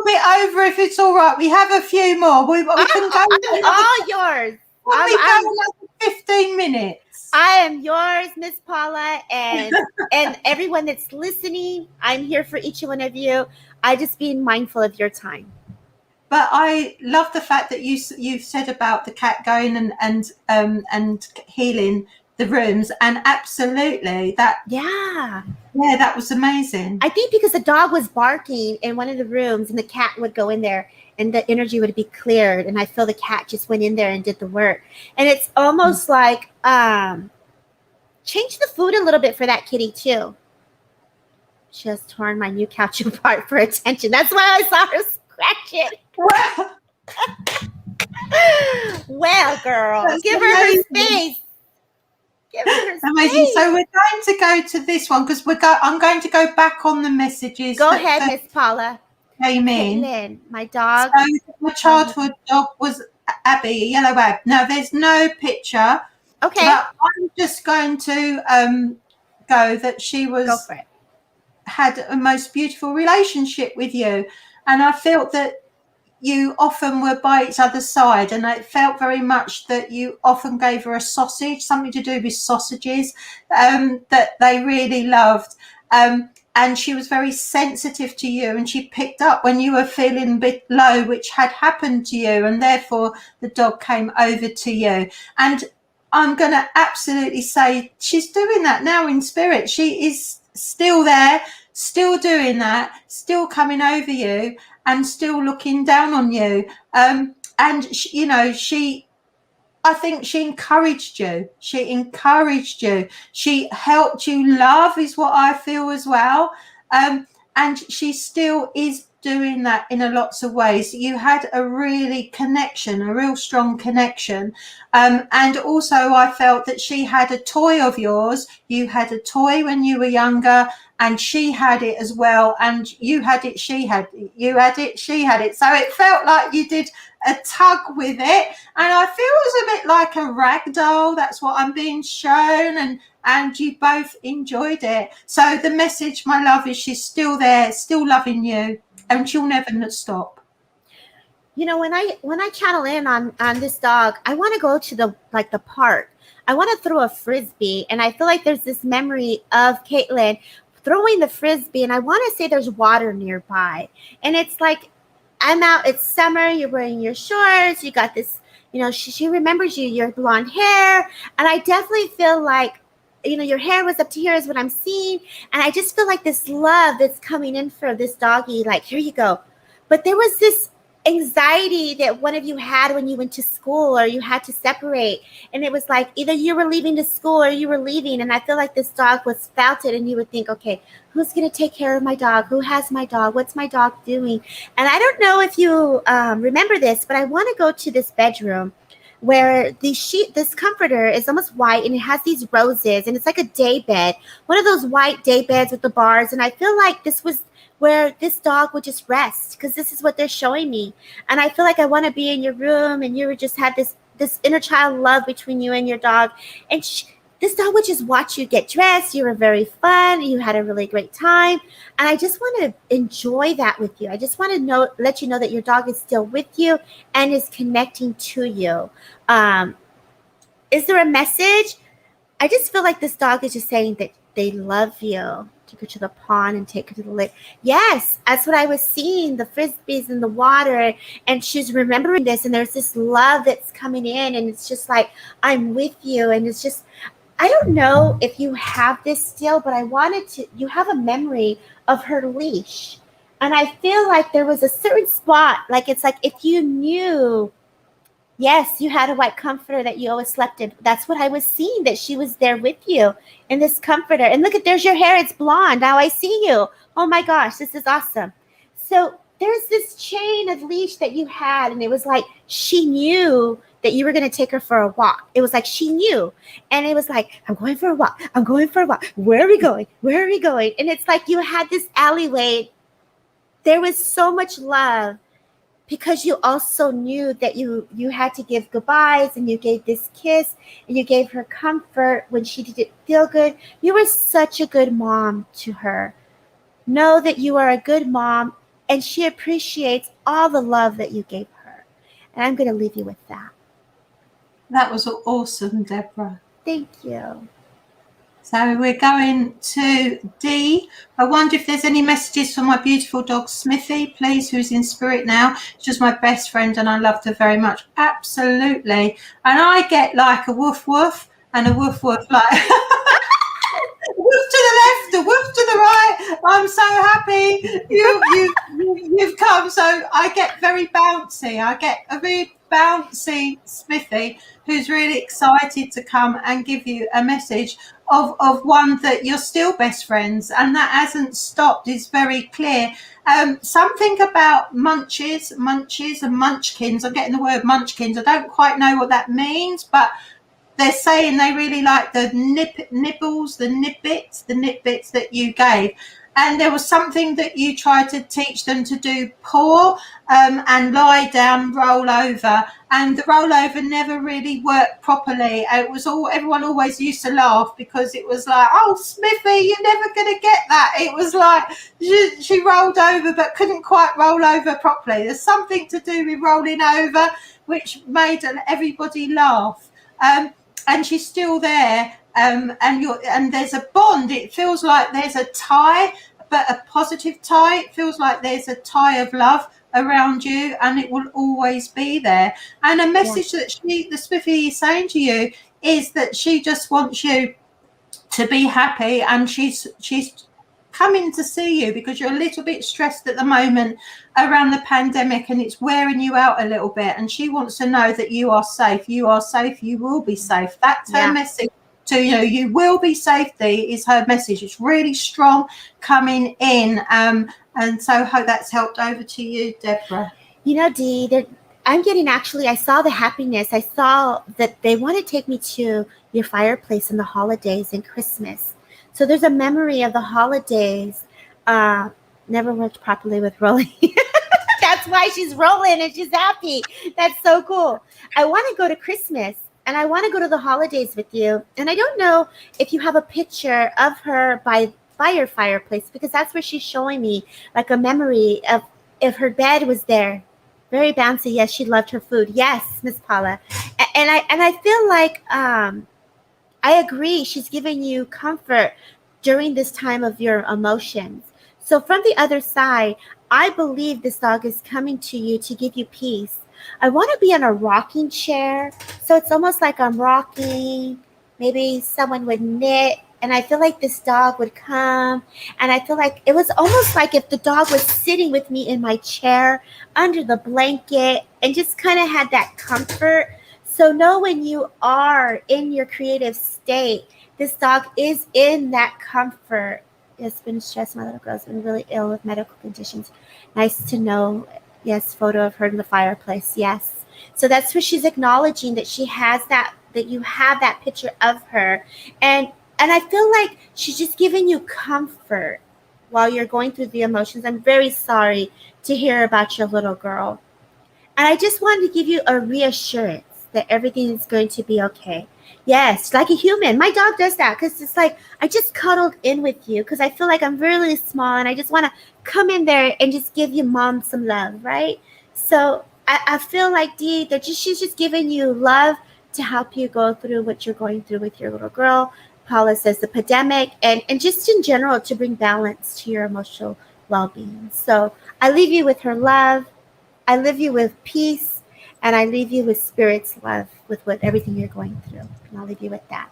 bit over, if it's all right. We have a few more. We can go. All yours. We go another 15 minutes. I am yours, Miss Paula, and everyone that's listening. I'm here for each one of you. I just being mindful of your time. But I love the fact that you've said about the cat going and healing the rooms, and absolutely that. Yeah, that was amazing. I think because the dog was barking in one of the rooms, and the cat would go in there, and the energy would be cleared, and I feel the cat just went in there and did the work. And it's almost like change the food a little bit for that kitty too. She has torn my new couch apart for attention. That's why I saw her scratch it. Well, girl, That's give amazing. her space. Give her her Amazing. space. So we're going to go to this one, because I'm going to go back on the messages. Go ahead, Miss Paula. Came in. Caitlin, my dog. So my childhood dog was Abby, a yellow Ab. Now there's no picture. Okay. But I'm just going to go that she had a most beautiful relationship with you, and I felt that you often were by each other's side, and it felt very much that you often gave her a sausage, something to do with sausages, that they really loved. And she was very sensitive to you, and she picked up when you were feeling a bit low, which had happened to you, and therefore the dog came over to you. And I'm going to absolutely say she's doing that now in spirit. She is still there, still doing that, still coming over you, and still looking down on you. And I think she encouraged you. She helped you love, is what I feel as well. And she still is doing that in lots of ways. You had a real strong connection. And also I felt that she had a toy of yours. You had a toy when you were younger, and she had it as well. And you had it, she had it. You had it, she had it. So it felt like you did a tug with it. And I feel it was a bit like a rag doll. That's what I'm being shown. And you both enjoyed it. So the message, my love, is she's still there, still loving you, and she'll never stop. You know, when I channel in on this dog, I want to go to the park. I want to throw a frisbee, and I feel like there's this memory of Caitlin throwing the frisbee, and I want to say there's water nearby. And it's like, I'm out, it's summer, you're wearing your shorts, you got this, she remembers you, your blonde hair. And I definitely feel like, your hair was up to here is what I'm seeing. And I just feel like this love that's coming in for this doggy, like, here you go. But there was this anxiety that one of you had when you went to school, or you had to separate. And it was like, either you were leaving to school or you were leaving. And I feel like this dog was felt it, and you would think, okay, who's going to take care of my dog? Who has my dog? What's my dog doing? And I don't know if you remember this, but I want to go to this bedroom where this comforter is almost white, and it has these roses, and it's like a day bed, one of those white day beds with the bars. And I feel like this was where this dog would just rest, because this is what they're showing me. And I feel like I want to be in your room, and you just had this inner child love between you and your dog. And this dog would just watch you get dressed. You were very fun. You had a really great time. And I just want to enjoy that with you. I just want to let you know that your dog is still with you and is connecting to you. Is there a message? I just feel like this dog is just saying that they love you. Take her to the pond and take her to the lake. Yes, that's what I was seeing, the frisbees in the water. And she's remembering this. And there's this love that's coming in. And it's just like, I'm with you. And it's just, I don't know if you have this still, but you have a memory of her leash. And I feel like there was a certain spot, like it's like if you knew, yes, you had a white comforter that you always slept in. That's what I was seeing, that she was there with you in this comforter. And look there's your hair. It's blonde. Now I see you. Oh my gosh, this is awesome. So there's this chain of leash that you had, and it was like she knew that you were going to take her for a walk. It was like she knew. And it was like, I'm going for a walk. I'm going for a walk. Where are we going? Where are we going? And it's like you had this alleyway. There was so much love because you also knew that you had to give goodbyes, and you gave this kiss, and you gave her comfort when she didn't feel good. You were such a good mom to her. Know that you are a good mom, and she appreciates all the love that you gave her. And I'm going to leave you with that. That was awesome, Deborah. Thank you. So we're going to D. I wonder if there's any messages for my beautiful dog, Smithy, please, who's in spirit now. She's my best friend and I loved her very much. Absolutely. And I get like a woof woof and a woof woof, like woof to the left, a woof to the right. I'm so happy you've come. So I get very bouncy. I get a really bouncy Smithy who's really excited to come and give you a message of one that you're still best friends, and that hasn't stopped. Is very clear. Something about munches and munchkins. I'm getting the word munchkins. I don't quite know what that means, but they're saying they really like the nibbles, the nitbits that you gave. And there was something that you tried to teach them to do, paw and lie down, roll over. And the rollover never really worked properly. It was everyone always used to laugh because it was like, oh, Smithy, you're never going to get that. It was like she rolled over but couldn't quite roll over properly. There's something to do with rolling over which made everybody laugh. And she's still there. And there's a bond. It feels like there's a tie, but a positive tie. It feels like there's a tie of love around you, and it will always be there. And a message that the Smithy is saying to you is that she just wants you to be happy, and she's coming to see you because you're a little bit stressed at the moment around the pandemic and it's wearing you out a little bit, and she wants to know that you are safe. You are safe. You will be safe. That's her message to you. You will be safe. Is her message. It's really strong coming in, and so I hope that's helped over to you, Deborah. You know, Dee, I'm getting, actually, I saw the happiness. I saw that they want to take me to your fireplace in the holidays and Christmas. So there's a memory of the holidays. Never worked properly with rolling. That's why she's rolling and she's happy. That's so cool. I want to go to Christmas and I want to go to the holidays with you. And I don't know if you have a picture of her by your fireplace, because that's where she's showing me like a memory of if her bed was there. Very bouncy. Yes, she loved her food. Yes, Miss Paula. And I feel like I agree. She's giving you comfort during this time of your emotions. So from the other side, I believe this dog is coming to you to give you peace. I want to be in a rocking chair. So it's almost like I'm rocking. Maybe someone would knit. And I feel like this dog would come. And I feel like it was almost like if the dog was sitting with me in my chair under the blanket and just kind of had that comfort. So know when you are in your creative state, this dog is in that comfort. It's been stressed. My little girl's been really ill with medical conditions. Nice to know. Yes, photo of her in the fireplace. Yes. So that's where she's acknowledging that she has that you have that picture of her. And I feel like she's just giving you comfort while you're going through the emotions. I'm very sorry to hear about your little girl. And I just wanted to give you a reassurance that everything is going to be okay. Yes, like a human. My dog does that because it's like I just cuddled in with you because I feel like I'm really small and I just want to come in there and just give you mom some love, right? So I feel like Dee, she's just giving you love to help you go through what you're going through with your little girl. Paula says the pandemic and just in general to bring balance to your emotional well-being. So I leave you with her love. I leave you with peace, and I leave you with spirit's love with what everything you're going through. And I'll leave you with that.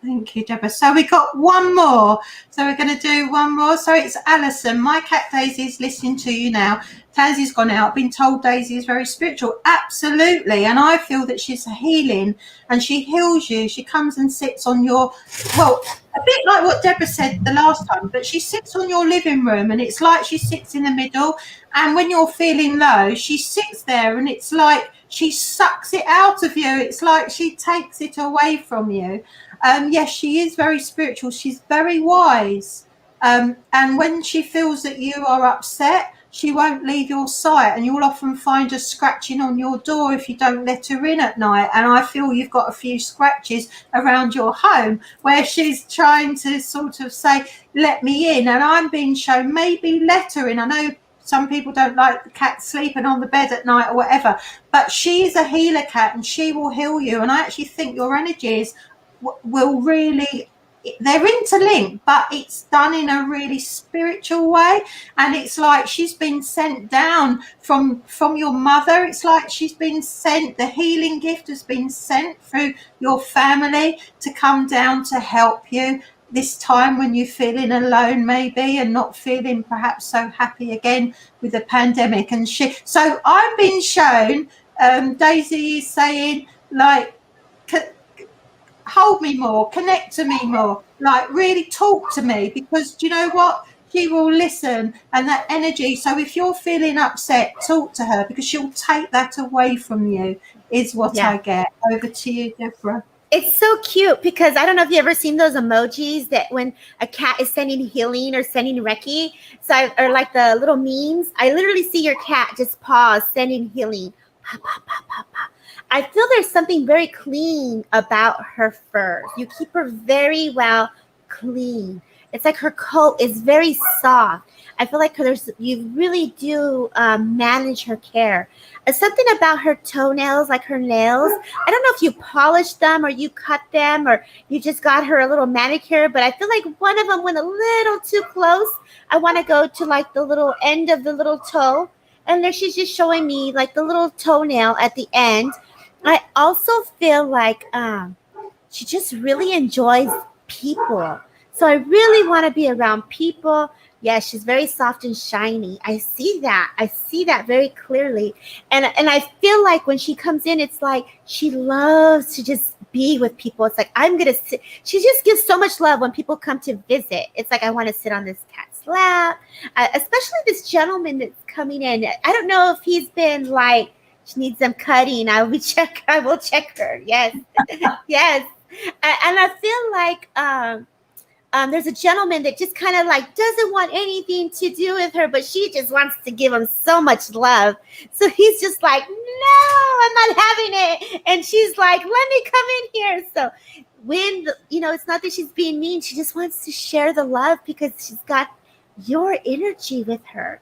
Thank you, Deborah. So we got one more. So we're going to do one more. So it's Alison. My cat Daisy is listening to you now. Tansy's gone out. Been told Daisy is very spiritual. Absolutely. And I feel that she's healing and she heals you. She comes and sits on your, well, a bit like what Deborah said the last time, but she sits on your living room and it's like she sits in the middle. And when you're feeling low, she sits there and it's like she sucks it out of you. It's like she takes it away from you. Yes, she is very spiritual. She's very wise. And when she feels that you are upset, she won't leave your sight. And you'll often find her scratching on your door if you don't let her in at night. And I feel you've got a few scratches around your home where she's trying to sort of say, let me in. And I'm being shown, maybe let her in. I know some people don't like the cat sleeping on the bed at night or whatever, but she is a healer cat and she will heal you. And I actually think your energies will really, they're interlinked, but it's done in a really spiritual way. And it's like she's been sent down from your mother. It's like she's been sent, the healing gift has been sent through your family to come down to help you this time when you're feeling alone maybe and not feeling perhaps so happy again with the pandemic. And so I'm being shown, Daisy is saying, like, hold me more, connect to me more, like really talk to me, because do you know what? She will listen, and that energy. So if you're feeling upset, talk to her because she'll take that away from you, is what I get. Over to you, Deborah. It's so cute because I don't know if you've ever seen those emojis that when a cat is sending healing or sending Reiki, or like the little memes, I literally see your cat just pause, sending healing. Pa, pa, pa, pa, pa. I feel there's something very clean about her fur. You keep her very well clean. It's like her coat is very soft. I feel like you really do manage her care. Something about her toenails, like her nails. I don't know if you polished them or you cut them or you just got her a little manicure, but I feel like one of them went a little too close. I want to go to like the little end of the little toe. And there she's just showing me like the little toenail at the end. I also feel like she just really enjoys people. So I really want to be around people. Yeah, she's very soft and shiny. I see that. I see that very clearly. And I feel like when she comes in, it's like she loves to just be with people. It's like, I'm going to sit. She just gives so much love when people come to visit. It's like, I want to sit on this cat's lap, especially this gentleman that's coming in. I don't know if he's been like, she needs some cutting. I will check her. Yes. Yes. And I feel like, there's a gentleman that just kind of like doesn't want anything to do with her, but she just wants to give him so much love. So he's just like, no, I'm not having it. And she's like, let me come in here. So when, it's not that she's being mean. She just wants to share the love because she's got your energy with her.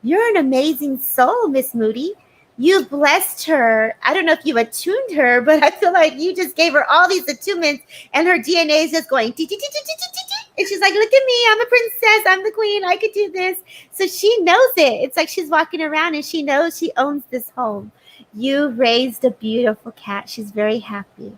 You're an amazing soul, Miss Moody. You blessed her. I don't know if you attuned her, but I feel like you just gave her all these attunements and her DNA is just going, and she's like, look at me. I'm a princess. I'm the queen. I could do this. So she knows it. It's like she's walking around and she knows she owns this home. You raised a beautiful cat. She's very happy.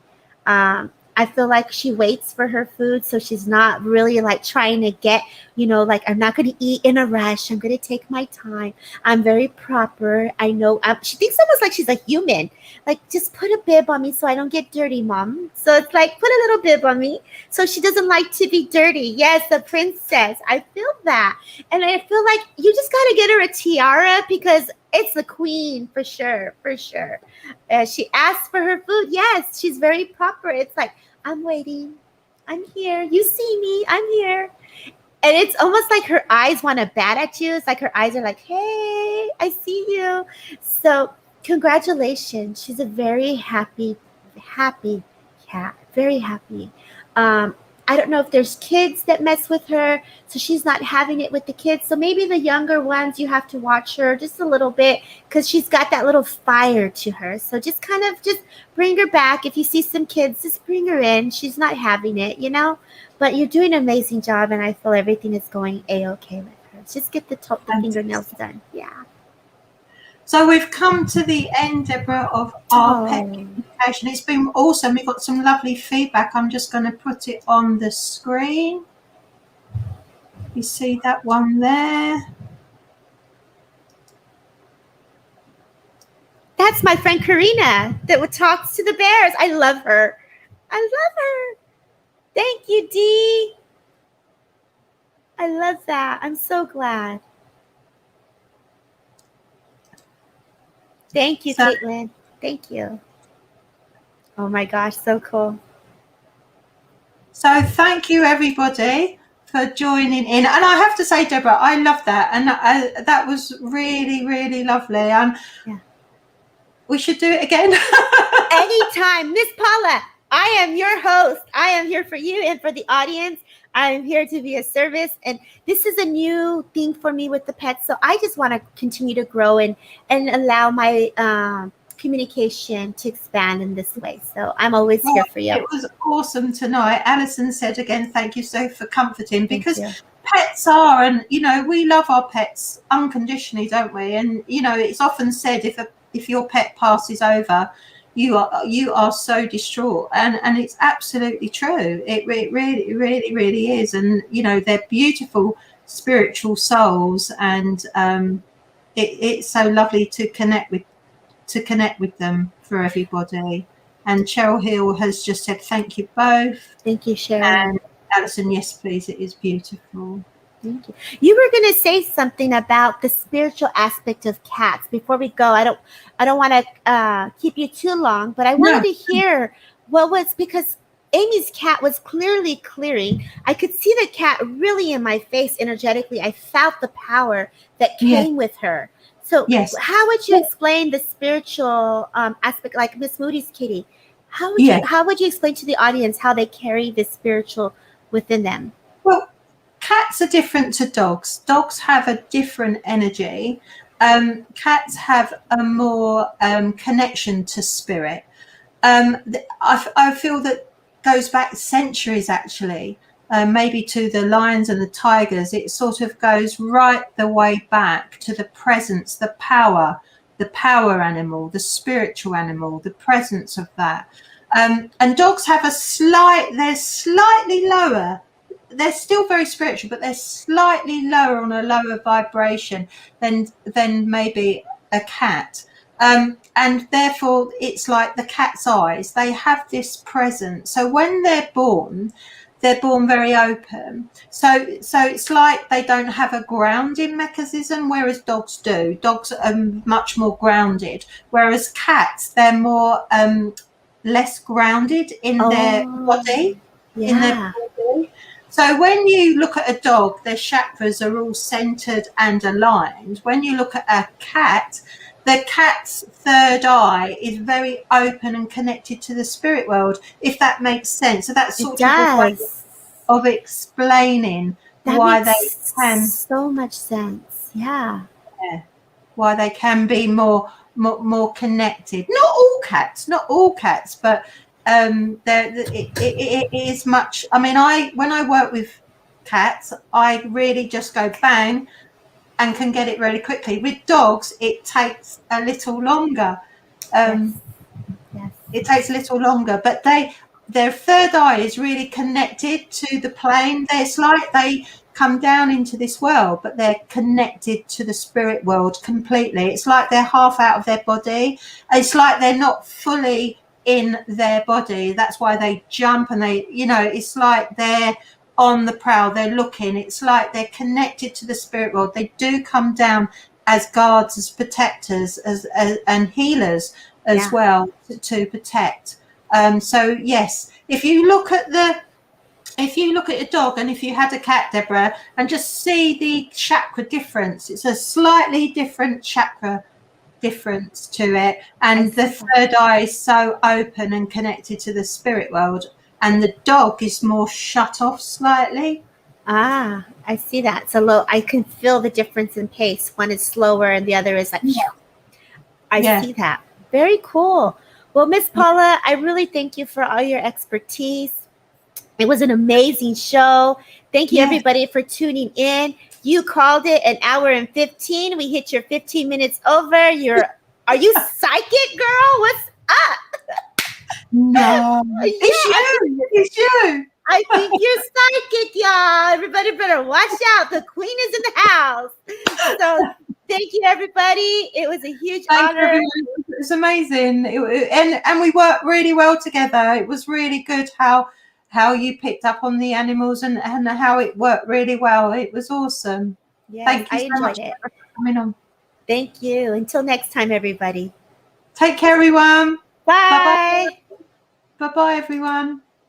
I feel like she waits for her food, so she's not really like trying to get, like I'm not going to eat in a rush. I'm going to take my time. I'm very proper. I know she thinks almost like she's a human. Like, just put a bib on me so I don't get dirty, Mom. So it's like, put a little bib on me. So she doesn't like to be dirty. Yes, a princess. I feel that. And I feel like you just got to get her a tiara because it's the queen for sure, for sure. She asks for her food. Yes, she's very proper. It's like, I'm waiting. I'm here. You see me. I'm here. And it's almost like her eyes want to bat at you. It's like her eyes are like, hey, I see you. So Congratulations. She's a very happy cat. Very happy. Um, I don't know if there's kids that mess with her, so she's not having it with the kids. So maybe the younger ones, you have to watch her just a little bit because she's got that little fire to her. So just kind of just bring her back. If you see some kids, just bring her in. She's not having it, you know. But you're doing an amazing job, and I feel everything is going a-okay with her. Just get the fingernails done. Yeah. So we've come to the end, Deborah, of our pet communication. It's been awesome. We've got some lovely feedback. I'm just going to put it on the screen. You see that one there? That's my friend Karina that talks to the bears. I love her. I love her. Thank you, Dee. I love that. I'm so glad. Thank you, Caitlin. Thank you. Oh my gosh, so cool. So thank you, everybody, for joining in. And I have to say, Deborah, I love that. And that was really, really lovely. Yeah. We should do it again. Anytime. Miss Paula, I am your host. I am here for you and for the audience. I am here to be a service. And this is a new thing for me with the pets. So I just want to continue to grow and allow my communication to expand in this way. So I'm always here for you. It was awesome tonight. Alison said again, thank you so for comforting, because pets are, and you know, we love our pets unconditionally, don't we? And you know, it's often said if your pet passes over, you are so distraught, and it's absolutely true. It really is. And you know, they're beautiful spiritual souls, and it's so lovely to connect with them for everybody. And Cheryl Hill has just said thank you both. Thank you, Cheryl. And Alison, yes please, it is beautiful. Thank you. You were going to say something about the spiritual aspect of cats before we go. I don't want to keep you too long, but I wanted to hear what was, because Amy's cat was clearly clearing. I could see the cat really in my face energetically. I felt the power that came with her. So how would you explain the spiritual aspect, like Miss Moody's kitty? How would you explain to the audience how they carry the spiritual within them? Well, cats are different to dogs. Dogs have a different energy. Cats have a more connection to spirit. I feel that goes back centuries, actually. Maybe to the lions and the tigers. It sort of goes right the way back to the presence, the power animal, the spiritual animal, the presence of that. And dogs have they're slightly lower. They're still very spiritual, but they're slightly lower, on a lower vibration than maybe a cat. And therefore it's like the cat's eyes. They have this presence. So when they're born very open. So it's like they don't have a grounding mechanism, whereas dogs do. Dogs are much more grounded, whereas cats, they're more less grounded in their body. In their body. So when you look at a dog, their chakras are all centered and aligned. When you look at a cat, the cat's third eye is very open and connected to the spirit world, if that makes sense. So that's sort of a way of explaining why they can. So much sense. Yeah. Why they can be more connected. Not all cats, but it is much. I mean, when I work with cats, I really just go bang and can get it really quickly. With dogs, it takes a little longer. It takes a little longer, but their third eye is really connected to the plane. It's like they come down into this world, but they're connected to the spirit world completely. It's like they're half out of their body. It's like they're not fully in their body. That's why they jump, and it's like they're on the prowl, they're looking. It's like they're connected to the spirit world. They do come down as guards, as protectors, as and healers as well to protect. So yes, if you look at a dog, and if you had a cat, Deborah, and just see the chakra difference, it's a slightly different chakra difference to it. And the third eye is so open and connected to the spirit world. And the dog is more shut off slightly. Ah, I see that. So I can feel the difference in pace. One is slower and the other is like, I see that. Very cool. Well, Miss Paula, I really thank you for all your expertise. It was an amazing show. Thank you, everybody, for tuning in. You called it an hour and 15. We hit your 15 minutes over. Are you psychic, girl? What's up? No, it's you. I think you're psychic, y'all. Everybody better watch out. The queen is in the house. So thank you, everybody. It was a huge honor. It was amazing. And we worked really well together. It was really good how you picked up on the animals and how it worked really well. It was awesome. Yes, thank you so much for coming on. Thank you. Until next time, everybody. Take care, everyone. Bye. Bye-bye. Bye-bye, everyone.